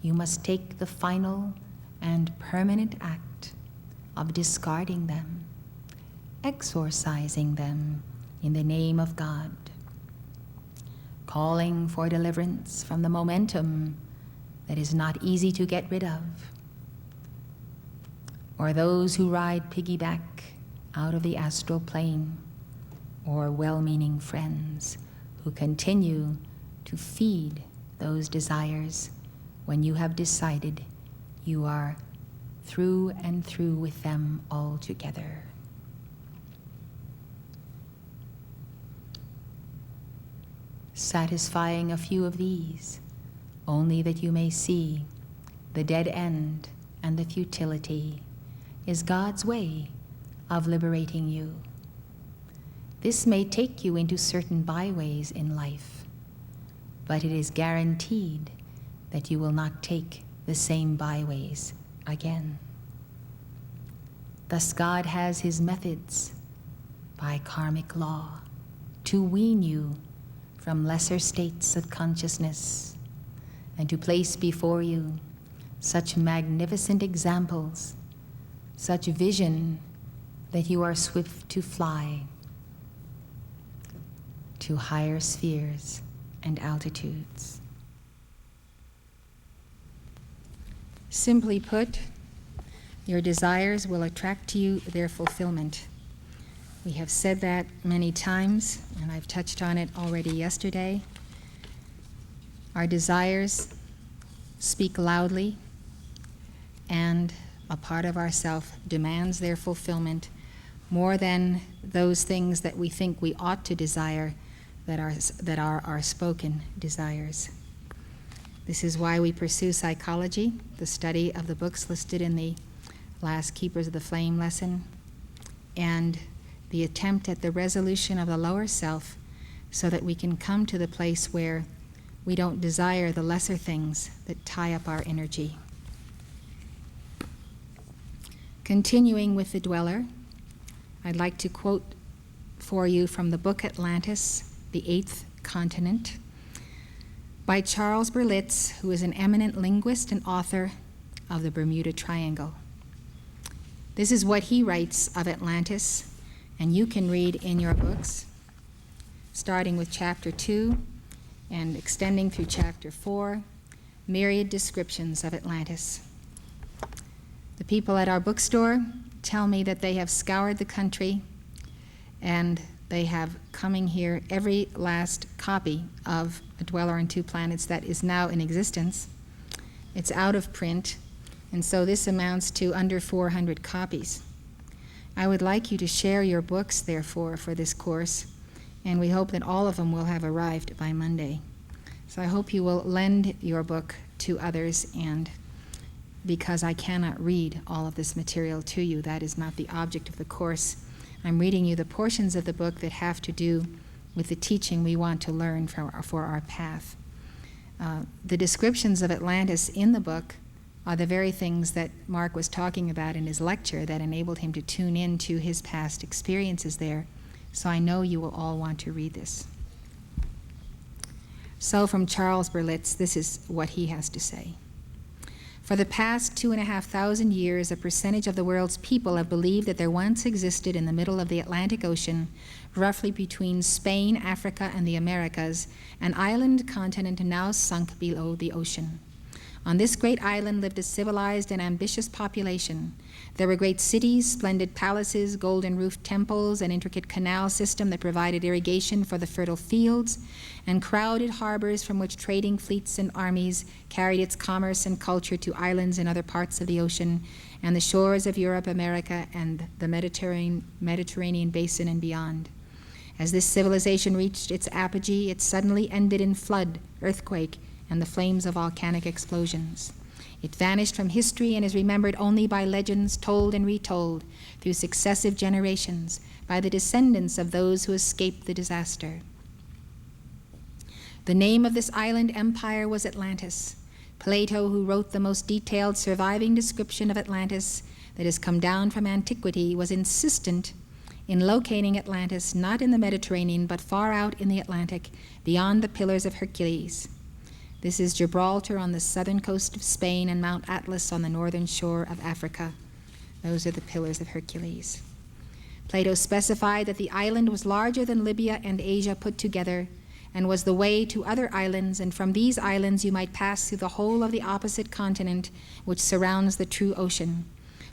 you must take the final and permanent act of discarding them, exorcising them in the name of God, calling for deliverance from the momentum that is not easy to get rid of, or those who ride piggyback out of the astral plane, or well-meaning friends who continue to feed those desires when you have decided you are through and through with them altogether. Satisfying a few of these, only that you may see the dead end and the futility, is God's way of liberating you. This may take you into certain byways in life, but it is guaranteed that you will not take the same byways again. Thus God has his methods by karmic law to wean you from lesser states of consciousness and to place before you such magnificent examples, such vision that you are swift to fly to higher spheres and altitudes. Simply put, your desires will attract to you their fulfillment. We have said that many times, and I've touched on it already yesterday. Our desires speak loudly, and a part of ourself demands their fulfillment more than those things that we think we ought to desire that are our spoken desires. This is why we pursue psychology, the study of the books listed in the last Keepers of the Flame lesson, and the attempt at the resolution of the lower self so that we can come to the place where we don't desire the lesser things that tie up our energy. Continuing with the dweller, I'd like to quote for you from the book Atlantis, the Eighth Continent, by Charles Berlitz, who is an eminent linguist and author of the Bermuda Triangle. This is what he writes of Atlantis, and you can read in your books, starting with chapter 2 and extending through chapter 4, myriad descriptions of Atlantis. The people at our bookstore tell me that they have scoured the country and they have coming here every last copy of A Dweller on Two Planets that is now in existence. It's out of print, and so this amounts to under 400 copies. I would like you to share your books, therefore, for this course, and we hope that all of them will have arrived by Monday. So I hope you will lend your book to others, and because I cannot read all of this material to you, that is not the object of the course. I'm reading you the portions of the book that have to do with the teaching we want to learn for our path. The descriptions of Atlantis in the book are the very things that Mark was talking about in his lecture that enabled him to tune in to his past experiences there. So I know you will all want to read this. So from Charles Berlitz, this is what he has to say. For the past 2,500 years, a percentage of the world's people have believed that there once existed in the middle of the Atlantic Ocean, roughly between Spain, Africa, and the Americas, an island continent now sunk below the ocean. On this great island lived a civilized and ambitious population. There were great cities, splendid palaces, golden-roofed temples, an intricate canal system that provided irrigation for the fertile fields, and crowded harbors from which trading fleets and armies carried its commerce and culture to islands in other parts of the ocean, and the shores of Europe, America, and the Mediterranean basin and beyond. As this civilization reached its apogee, it suddenly ended in flood, earthquake, and the flames of volcanic explosions. It vanished from history and is remembered only by legends told and retold through successive generations by the descendants of those who escaped the disaster. The name of this island empire was Atlantis. Plato, who wrote the most detailed surviving description of Atlantis that has come down from antiquity, was insistent in locating Atlantis not in the Mediterranean but far out in the Atlantic, beyond the Pillars of Hercules. This is Gibraltar on the southern coast of Spain and Mount Atlas on the northern shore of Africa. Those are the Pillars of Hercules. Plato specified that the island was larger than Libya and Asia put together, and was the way to other islands, and from these islands you might pass through the whole of the opposite continent which surrounds the true ocean.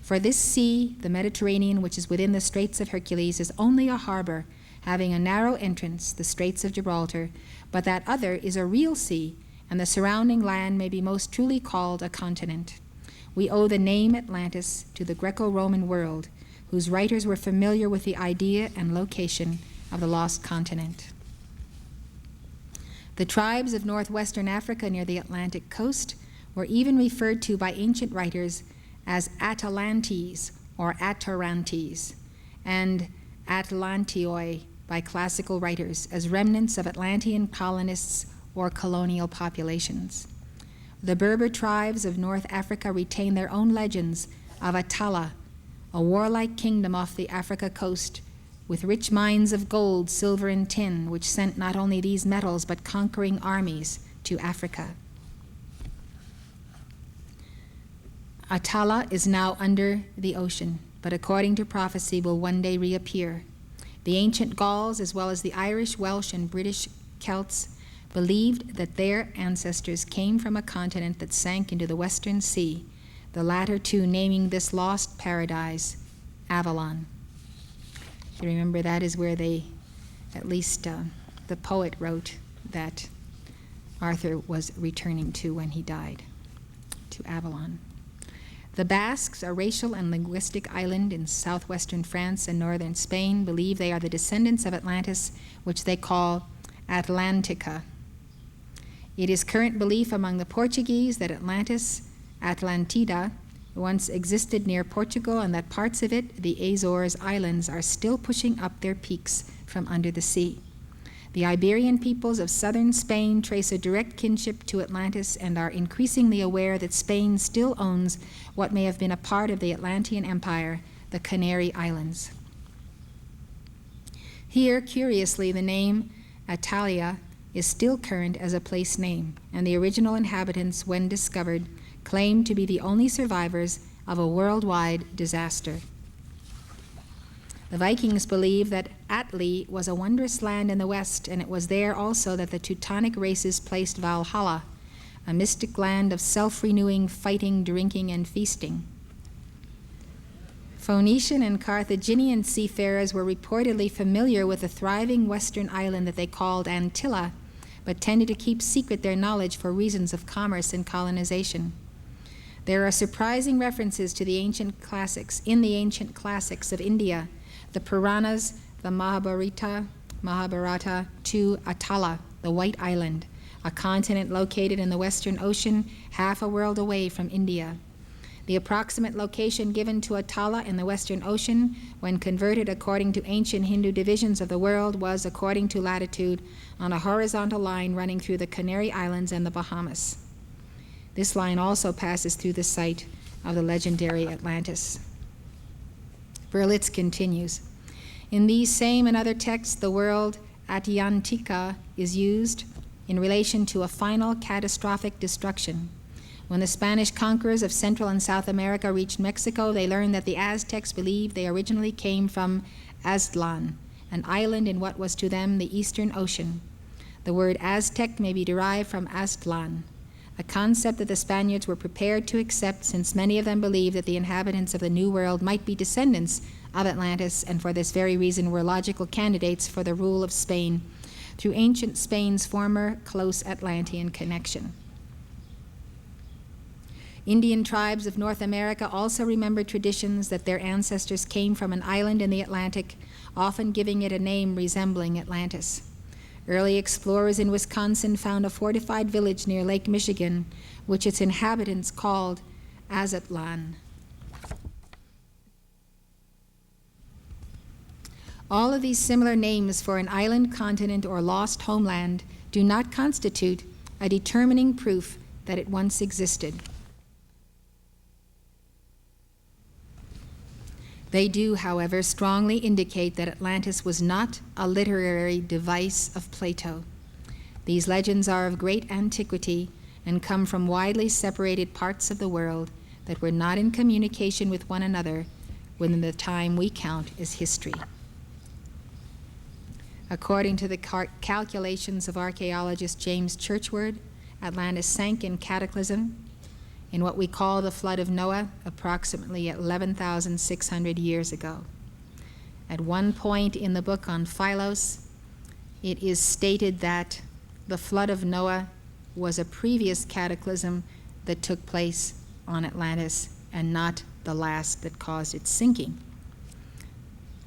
For this sea, the Mediterranean, which is within the Straits of Hercules, is only a harbor, having a narrow entrance, the Straits of Gibraltar, but that other is a real sea, and the surrounding land may be most truly called a continent. We owe the name Atlantis to the Greco-Roman world, whose writers were familiar with the idea and location of the lost continent. The tribes of northwestern Africa near the Atlantic coast were even referred to by ancient writers as Atalantes or Atarantes, and Atlantioi by classical writers as remnants of Atlantean colonists or colonial populations. The Berber tribes of North Africa retain their own legends of Attala, a warlike kingdom off the Africa coast, with rich mines of gold, silver, and tin, which sent not only these metals but conquering armies to Africa. Attala is now under the ocean, but according to prophecy will one day reappear. The ancient Gauls, as well as the Irish, Welsh, and British Celts, believed that their ancestors came from a continent that sank into the Western Sea, the latter two naming this lost paradise Avalon. You remember that is where they, at least the poet wrote that Arthur was returning to when he died, to Avalon. The Basques, a racial and linguistic island in southwestern France and northern Spain, believe they are the descendants of Atlantis, which they call Atlantica. It is current belief among the Portuguese that Atlantis, Atlantida, once existed near Portugal, and that parts of it, the Azores Islands, are still pushing up their peaks from under the sea. The Iberian peoples of southern Spain trace a direct kinship to Atlantis and are increasingly aware that Spain still owns what may have been a part of the Atlantean Empire, the Canary Islands. Here, curiously, the name Atalia is still current as a place name, and the original inhabitants, when discovered, claimed to be the only survivors of a worldwide disaster. The Vikings believed that Atli was a wondrous land in the west, and it was there also that the Teutonic races placed Valhalla, a mystic land of self-renewing fighting, drinking, and feasting. Phoenician and Carthaginian seafarers were reportedly familiar with a thriving western island that they called Antilla, but tended to keep secret their knowledge for reasons of commerce and colonization. There are surprising references to the ancient classics, in the ancient classics of India, the Puranas, the Mahabharata, to Atala, the White Island, a continent located in the Western Ocean, half a world away from India. The approximate location given to Atala in the Western Ocean, when converted according to ancient Hindu divisions of the world, was, according to latitude, on a horizontal line running through the Canary Islands and the Bahamas. This line also passes through the site of the legendary Atlantis. Berlitz continues. In these same and other texts, the word Atlantica is used in relation to a final catastrophic destruction. When the Spanish conquerors of Central and South America reached Mexico, they learned that the Aztecs believed they originally came from Aztlan, an island in what was to them the Eastern Ocean. The word Aztec may be derived from Aztlan, a concept that the Spaniards were prepared to accept, since many of them believed that the inhabitants of the New World might be descendants of Atlantis, and for this very reason were logical candidates for the rule of Spain through ancient Spain's former close Atlantean connection. Indian tribes of North America also remember traditions that their ancestors came from an island in the Atlantic, often giving it a name resembling Atlantis. Early explorers in Wisconsin found a fortified village near Lake Michigan, which its inhabitants called Azatlan. All of these similar names for an island, continent, or lost homeland do not constitute a determining proof that it once existed. They do, however, strongly indicate that Atlantis was not a literary device of Plato. These legends are of great antiquity and come from widely separated parts of the world that were not in communication with one another within the time we count as history. According to the calculations of archaeologist James Churchward, Atlantis sank in cataclysm in what we call the Flood of Noah, approximately 11,600 years ago. At one point in the book on Phylos, it is stated that the Flood of Noah was a previous cataclysm that took place on Atlantis and not the last that caused its sinking.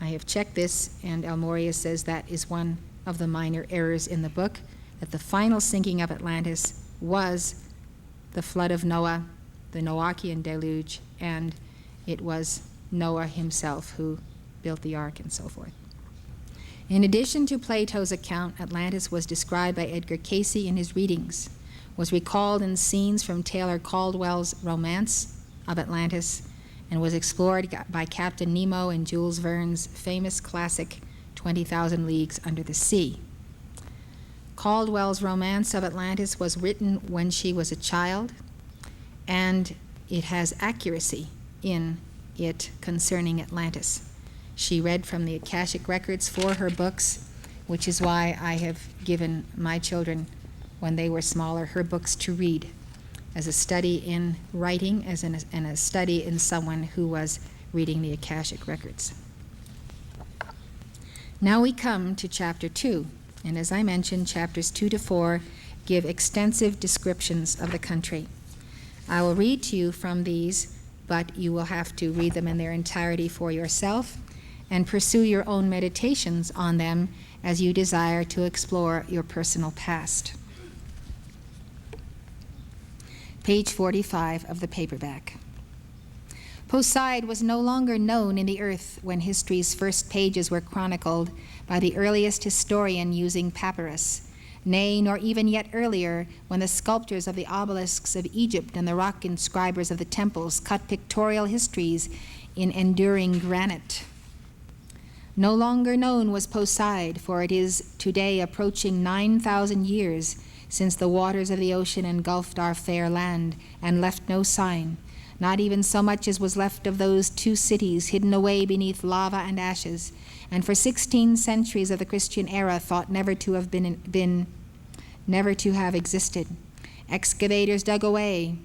I have checked this, and Morya says that is one of the minor errors in the book, that the final sinking of Atlantis was the Flood of Noah, the Noachian deluge, and it was Noah himself who built the ark and so forth. In addition to Plato's account, Atlantis was described by Edgar Cayce in his readings, was recalled in scenes from Taylor Caldwell's Romance of Atlantis, and was explored by Captain Nemo and Jules Verne's famous classic 20,000 Leagues Under the Sea. Caldwell's Romance of Atlantis was written when she was a child, and it has accuracy in it concerning Atlantis. She read from the Akashic records for her books, which is why I have given my children, when they were smaller, her books to read as a study in writing, and a study in someone who was reading the Akashic records. Now we come to chapter 2, and as I mentioned, chapters 2 to 4 give extensive descriptions of the country. I will read to you from these, but you will have to read them in their entirety for yourself and pursue your own meditations on them as you desire to explore your personal past. Page 45 of the paperback. Poseid was no longer known in the earth when history's first pages were chronicled by the earliest historian using papyrus, nay, nor even yet earlier when the sculptors of the obelisks of Egypt and the rock inscribers of the temples cut pictorial histories in enduring granite. No longer known was Poseid, for it is today approaching 9,000 years since the waters of the ocean engulfed our fair land and left no sign, not even so much as was left of those two cities hidden away beneath lava and ashes, and for 16 centuries of the Christian era thought never to have never to have existed. Excavators dug away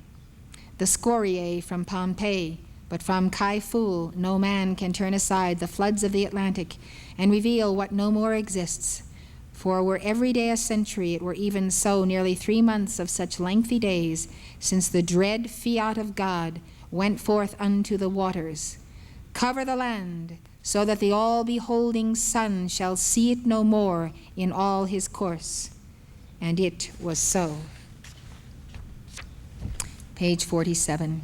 the scoriae from Pompeii, but from Kai-Fu no man can turn aside the floods of the Atlantic and reveal what no more exists. For were every day a century, it were even so nearly 3 months of such lengthy days, since the dread fiat of God went forth unto the waters. Cover the land, so that the all-beholding sun shall see it no more in all his course. And it was so. Page 47.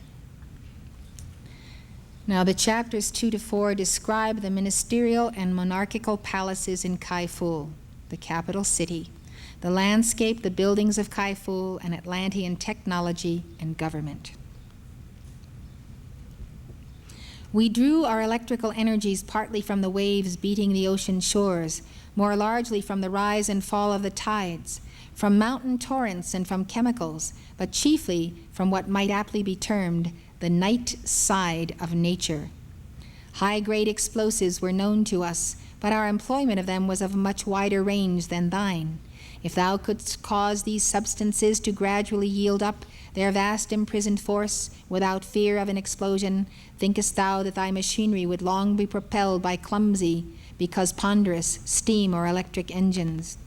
Now the chapters 2 to 4 describe the ministerial and monarchical palaces in Kai-Fu, the capital city, the landscape, the buildings of Kai-Fu, and Atlantean technology and government. We drew our electrical energies partly from the waves beating the ocean shores, more largely from the rise and fall of the tides, from mountain torrents and from chemicals, but chiefly from what might aptly be termed the night side of nature. High-grade explosives were known to us, but our employment of them was of a much wider range than thine. If thou couldst cause these substances to gradually yield up their vast imprisoned force without fear of an explosion, thinkest thou that thy machinery would long be propelled by clumsy, because ponderous, steam or electric engines?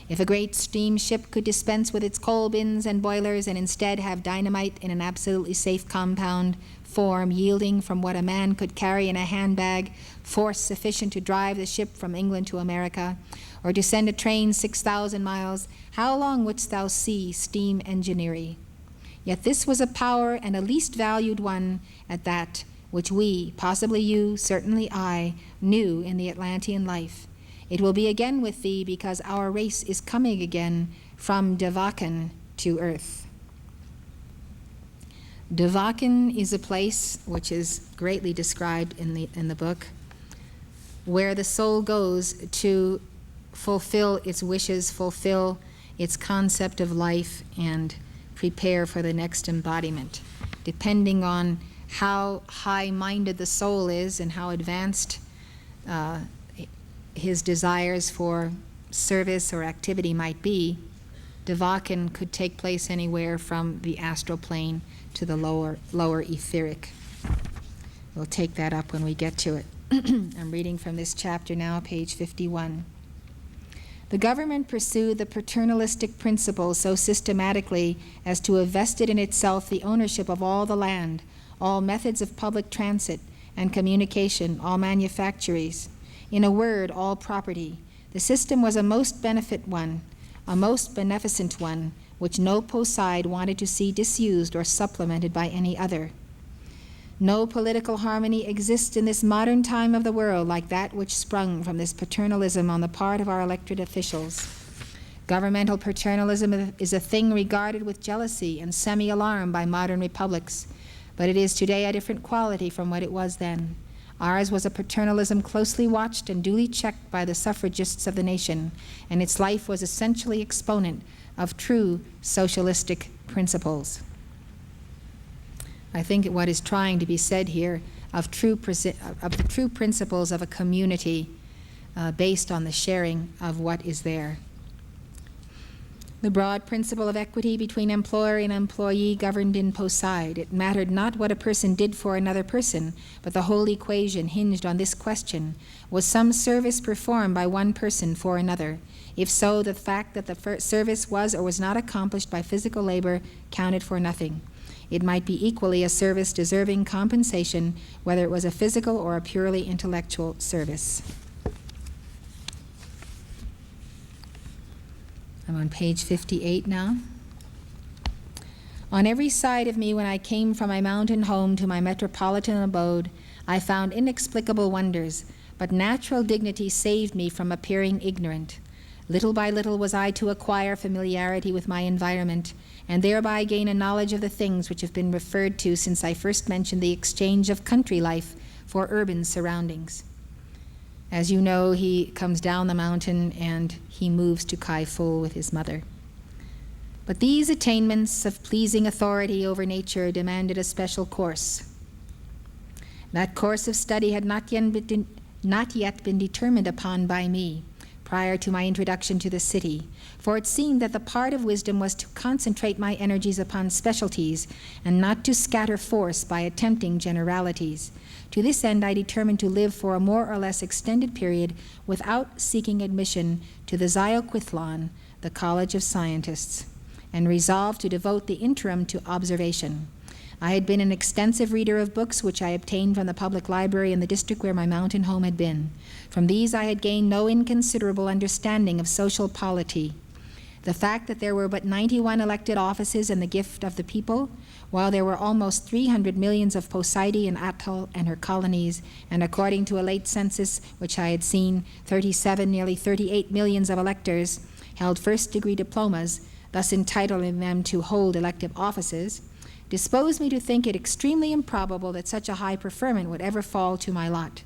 If a great steamship could dispense with its coal bins and boilers and instead have dynamite in an absolutely safe compound form yielding from what a man could carry in a handbag, force sufficient to drive the ship from England to America, or to send a train 6,000 miles, how long wouldst thou see steam engineering? Yet this was a power, and a least valued one at that, which we, possibly you, certainly I, knew in the Atlantean life. It will be again with thee, because our race is coming again from Devakan to earth. Devakan is a place which is greatly described in the book, where the soul goes to fulfill its wishes, fulfill its concept of life, and prepare for the next embodiment. Depending on how high-minded the soul is and how advanced his desires for service or activity might be, Devakan could take place anywhere from the astral plane to the lower etheric. We'll take that up when we get to it. I'm reading from this chapter now, page 51. The government pursued the paternalistic principle so systematically as to have vested in itself the ownership of all the land, all methods of public transit and communication, all manufactories. In a word, all property. The system was a most beneficent one, which no Poseid wanted to see disused or supplemented by any other. No political harmony exists in this modern time of the world like that which sprung from this paternalism on the part of our elected officials. Governmental paternalism is a thing regarded with jealousy and semi-alarm by modern republics, but it is today a different quality from what it was then. Ours was a paternalism closely watched and duly checked by the suffragists of the nation, and its life was essentially exponent of true socialistic principles. I think what is trying to be said here of the true principles of a community based on the sharing of what is there. The broad principle of equity between employer and employee governed in Poseid. It mattered not what a person did for another person, but the whole equation hinged on this question: was some service performed by one person for another? If so, the fact that the service was or was not accomplished by physical labor counted for nothing. It might be equally a service deserving compensation, whether it was a physical or a purely intellectual service. I'm on page 58 now. On every side of me, when I came from my mountain home to my metropolitan abode, I found inexplicable wonders, but natural dignity saved me from appearing ignorant. Little by little was I to acquire familiarity with my environment, and thereby gain a knowledge of the things which have been referred to since I first mentioned the exchange of country life for urban surroundings. As you know, he comes down the mountain and he moves to Kai-Ful with his mother. But these attainments of pleasing authority over nature demanded a special course. That course of study had not yet been determined upon by me prior to my introduction to the city, for it seemed that the part of wisdom was to concentrate my energies upon specialties and not to scatter force by attempting generalities. To this end, I determined to live for a more or less extended period without seeking admission to the Zioquithlon, the College of Scientists, and resolved to devote the interim to observation. I had been an extensive reader of books which I obtained from the public library in the district where my mountain home had been. From these I had gained no inconsiderable understanding of social polity. The fact that there were but 91 elected offices in the gift of the people, while there were almost 300 millions of Poseidon and Atoll and her colonies, and according to a late census which I had seen, nearly 38 millions of electors held first-degree diplomas, thus entitling them to hold elective offices, disposed me to think it extremely improbable that such a high preferment would ever fall to my lot.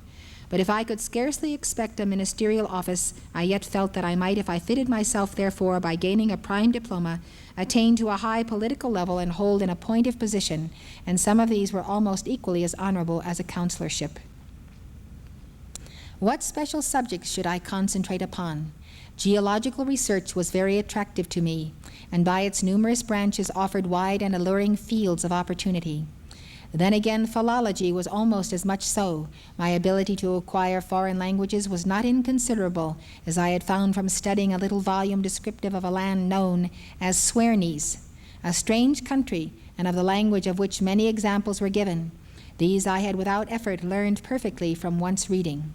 But if I could scarcely expect a ministerial office, I yet felt that I might, if I fitted myself therefore by gaining a prime diploma, attain to a high political level and hold an appointive position, and some of these were almost equally as honorable as a counselorship. What special subjects should I concentrate upon? Geological research was very attractive to me, and by its numerous branches offered wide and alluring fields of opportunity. Then again, philology was almost as much so. My ability to acquire foreign languages was not inconsiderable, as I had found from studying a little volume descriptive of a land known as Swearnies, a strange country, and of the language of which many examples were given. These I had without effort learned perfectly from once reading.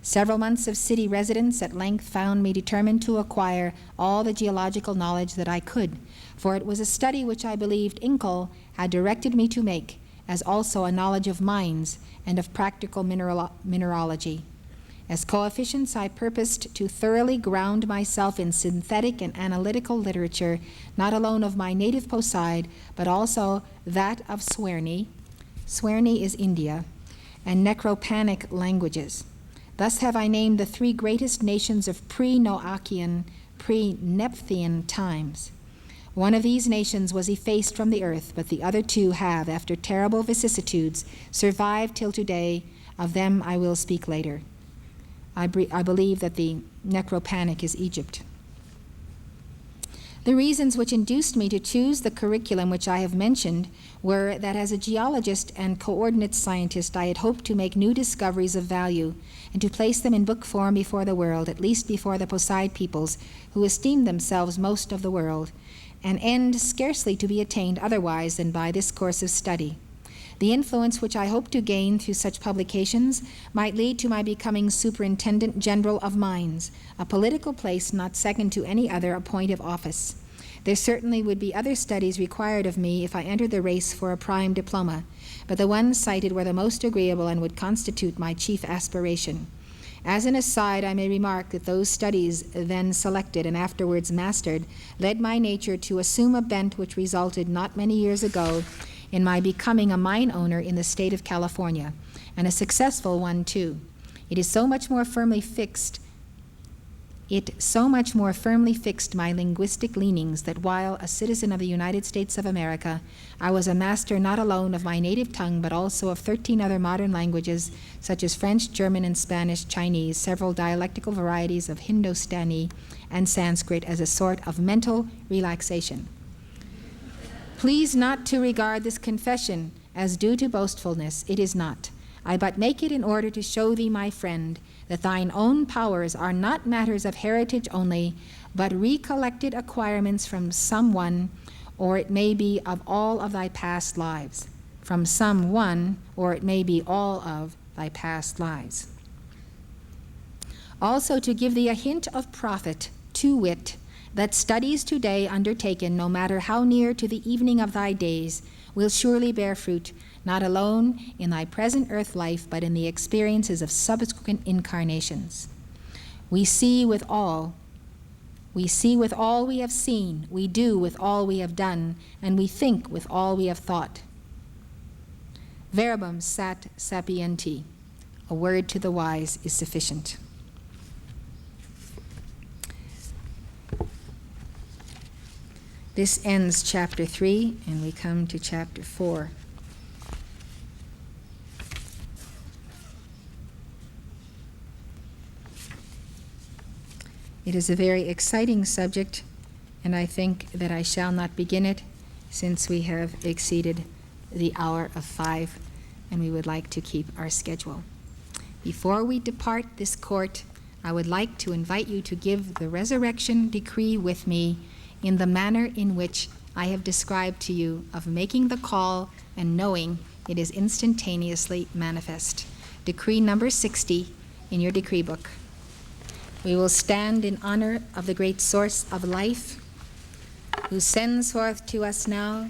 Several months of city residence at length found me determined to acquire all the geological knowledge that I could, for it was a study which I believed Incal had directed me to make, as also a knowledge of mines and of practical mineralogy. As coefficients, I purposed to thoroughly ground myself in synthetic and analytical literature, not alone of my native Poseid, but also that of Swearni. Swearni is India, and Necropanic languages. Thus have I named the three greatest nations of pre-Noachian, pre-Nephthyian times. One of these nations was effaced from the earth, but the other two have, after terrible vicissitudes, survived till today. Of them I will speak later. I believe that the Necropanic is Egypt. The reasons which induced me to choose the curriculum which I have mentioned were that as a geologist and coordinate scientist I had hoped to make new discoveries of value and to place them in book form before the world, at least before the Poseid peoples, who esteemed themselves most of the world, an end scarcely to be attained otherwise than by this course of study. The influence which I hoped to gain through such publications might lead to my becoming Superintendent General of Mines, a political place not second to any other appointive office. There certainly would be other studies required of me if I entered the race for a prime diploma, but the ones cited were the most agreeable and would constitute my chief aspiration. As an aside, I may remark that those studies then selected and afterwards mastered led my nature to assume a bent which resulted not many years ago in my becoming a mine owner in the state of California, and a successful one too. It so much more firmly fixed my linguistic leanings that while a citizen of the United States of America, I was a master not alone of my native tongue, but also of 13 other modern languages, such as French, German, and Spanish, Chinese, several dialectical varieties of Hindustani and Sanskrit as a sort of mental relaxation. Please not to regard this confession as due to boastfulness. It is not. I but make it in order to show thee, my friend, that thine own powers are not matters of heritage only, but recollected acquirements from some one, or it may be of all of thy past lives. From some one, or it may be all of thy past lives. Also to give thee a hint of profit, to wit, that studies today undertaken, no matter how near to the evening of thy days, will surely bear fruit, not alone in thy present earth life, but in the experiences of subsequent incarnations. We see with all we have seen, we do with all we have done, and we think with all we have thought. Verbum sat sapienti, a word to the wise is sufficient. This ends chapter 3, and we come to chapter 4. It is a very exciting subject, and I think that I shall not begin it, since we have exceeded the hour of 5, and we would like to keep our schedule. Before we depart this court, I would like to invite you to give the resurrection decree with me in the manner in which I have described to you of making the call and knowing it is instantaneously manifest. Decree number 60 in your decree book. We will stand in honor of the great source of life, who sends forth to us now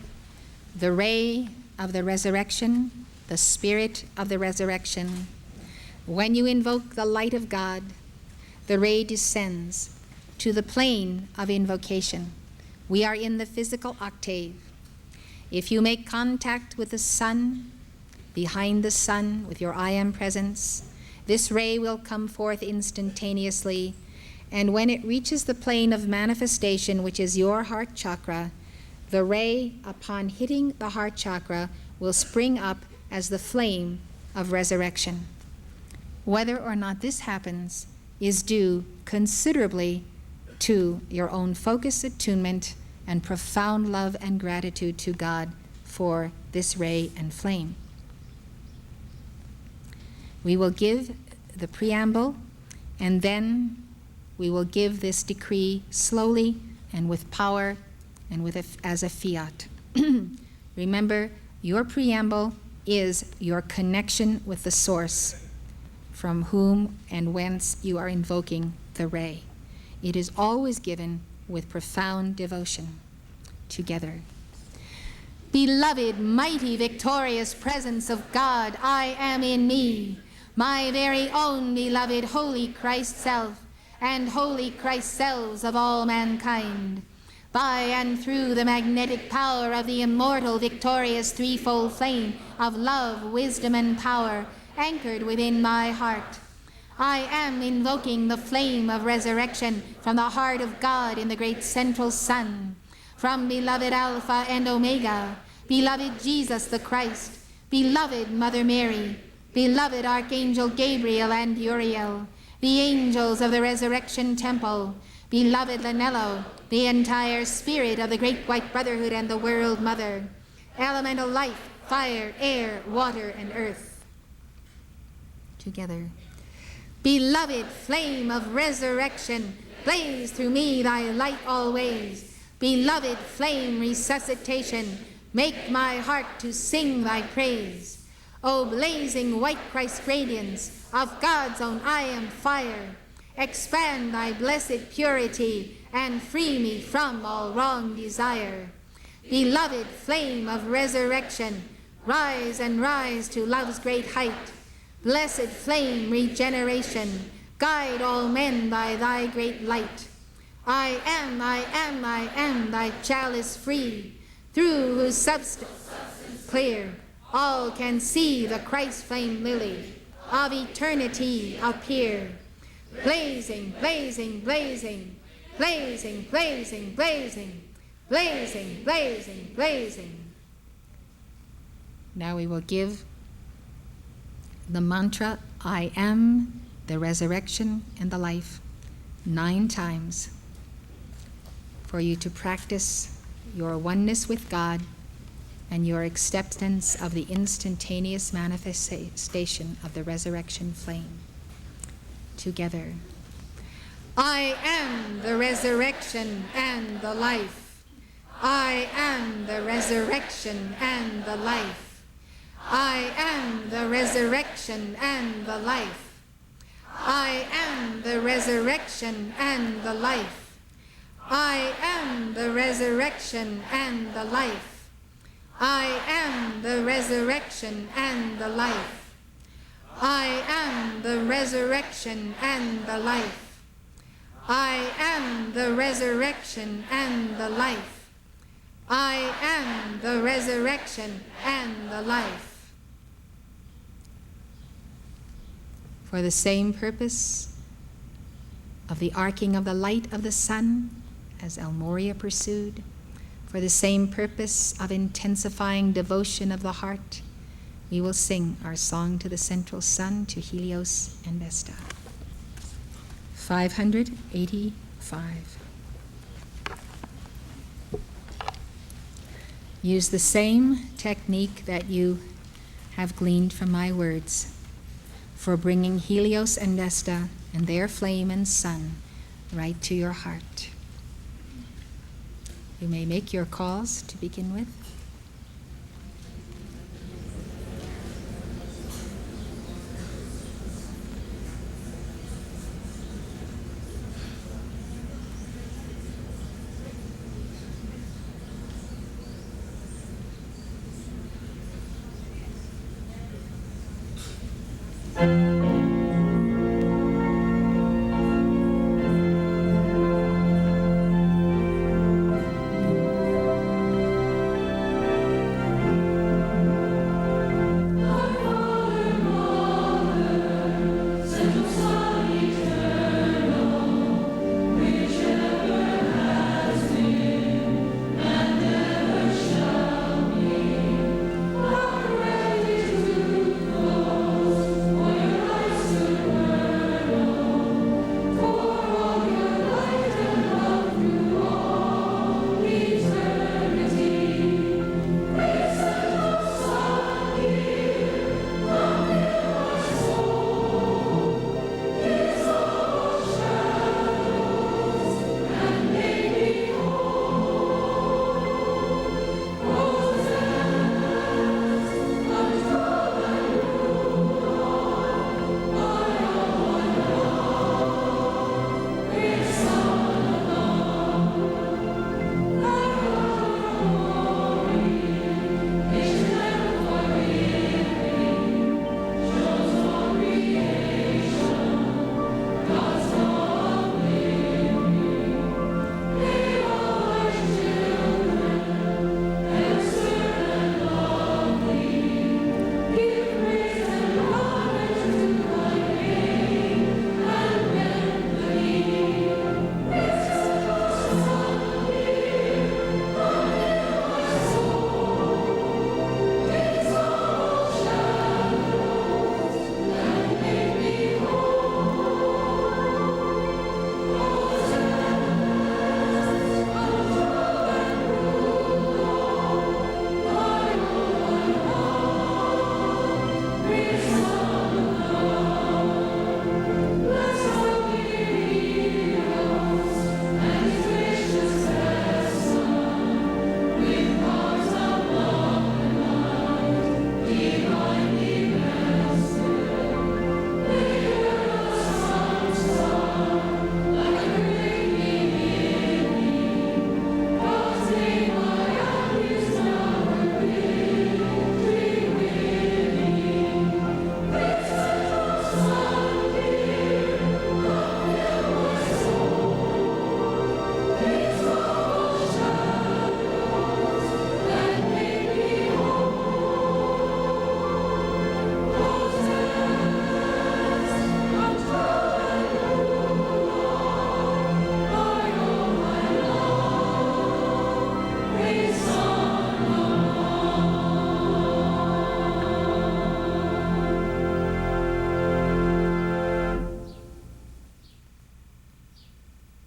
the ray of the resurrection, the spirit of the resurrection. When you invoke the light of God, the ray descends to the plane of invocation. We are in the physical octave. If you make contact with the sun, behind the sun, with your I am presence, this ray will come forth instantaneously, and when it reaches the plane of manifestation, which is your heart chakra, the ray, upon hitting the heart chakra, will spring up as the flame of resurrection. Whether or not this happens is due considerably to your own focus, attunement, and profound love and gratitude to God for this ray and flame. We will give the preamble, and then we will give this decree slowly and with power and as a fiat. Remember, your preamble is your connection with the source from whom and whence you are invoking the ray. It is always given with profound devotion. Together. Beloved, mighty, victorious presence of God, I am in me, my very own beloved holy Christ self, and holy Christ selves of all mankind. By and through the magnetic power of the immortal, victorious threefold flame of love, wisdom, and power, anchored within my heart, I am invoking the flame of resurrection from the heart of God in the great central sun, from beloved Alpha and Omega, beloved Jesus the Christ, beloved Mother Mary, beloved Archangel Gabriel and Uriel, the angels of the Resurrection Temple, beloved Lanello, the entire spirit of the Great White Brotherhood and the World Mother, elemental life, fire, air, water, and earth. Together. Beloved flame of resurrection, blaze through me thy light always. Beloved flame resuscitation, make my heart to sing thy praise. O blazing white Christ radiance, of God's own I am fire, expand thy blessed purity and free me from all wrong desire. Beloved flame of resurrection, rise and rise to love's great height. Blessed flame regeneration, guide all men by thy great light. I am, I am, I am thy chalice free, through whose substance clear all can see the Christ flame lily of eternity appear. Blazing, blazing, blazing, blazing, blazing, blazing, blazing, blazing, blazing. Now we will give the mantra, I am the resurrection and the life, 9 times for you to practice your oneness with God and your acceptance of the instantaneous manifestation of the resurrection flame. Together. I am the resurrection and the life. I am the resurrection and the life. I am the resurrection and the life. I am the resurrection and the life. I am the resurrection and the life. I am the resurrection and the life. I am the resurrection and the life. I am the resurrection and the life. I am the resurrection and the life. For the same purpose of the arcing of the light of the sun, as Morya pursued, for the same purpose of intensifying devotion of the heart, we will sing our song to the central sun, to Helios and Vesta. 585. Use the same technique that you have gleaned from my words for bringing Helios and Vesta and their flame and sun right to your heart. You may make your calls to begin with. Ready to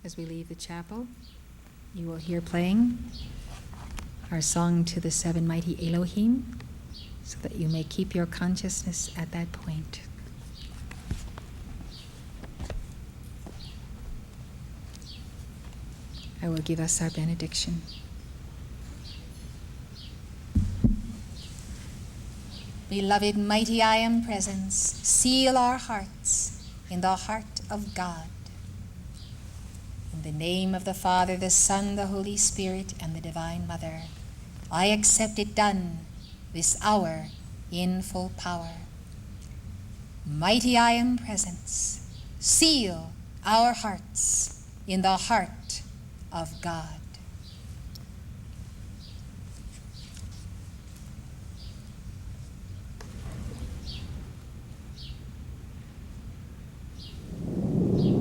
as we leave the chapel, you will hear playing our song to the seven mighty Elohim, so that you may keep your consciousness at that point. I will give us our benediction. Beloved mighty I Am Presence, seal our hearts in the heart of God. In the name of the Father, the Son, the Holy Spirit, and the Divine Mother, I accept it done this hour in full power. Mighty I Am Presence, seal our hearts in the heart of God. Your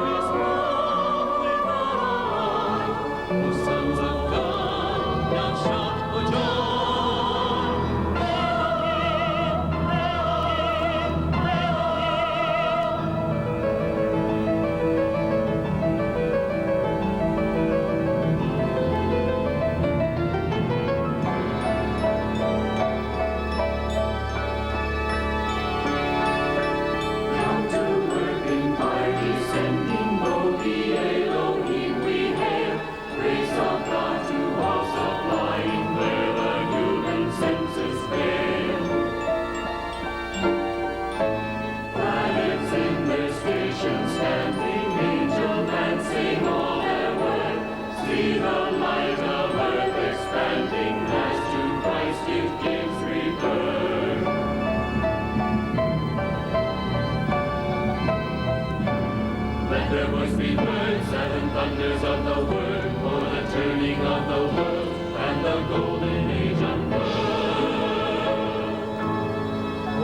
is Let their voice be heard, seven thunders of the word, for the turning of the world and the golden age unfurled.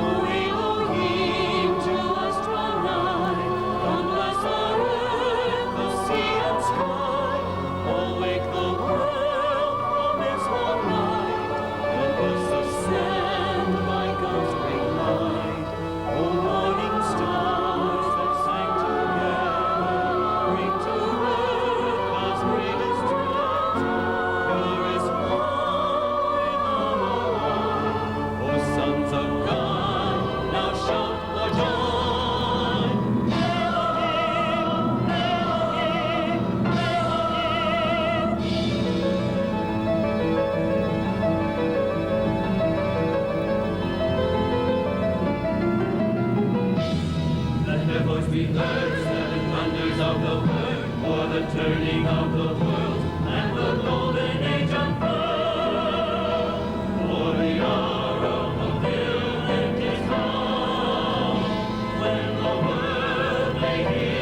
O Elohim, to us draw nigh, come bless our earth, the sea and sky. Awake the world from its long night, help us ascend by God's great light. O morning stars that sang together, bring to earth God's greatest treasure, purest wine of all wine. O sons of God, now shout for joy. Elohim, Elohim, Let their voice be heard, seven thunders of the word, for the turning of the world and the golden age unfurled. For the hour of fulfillment is come, when the world may hear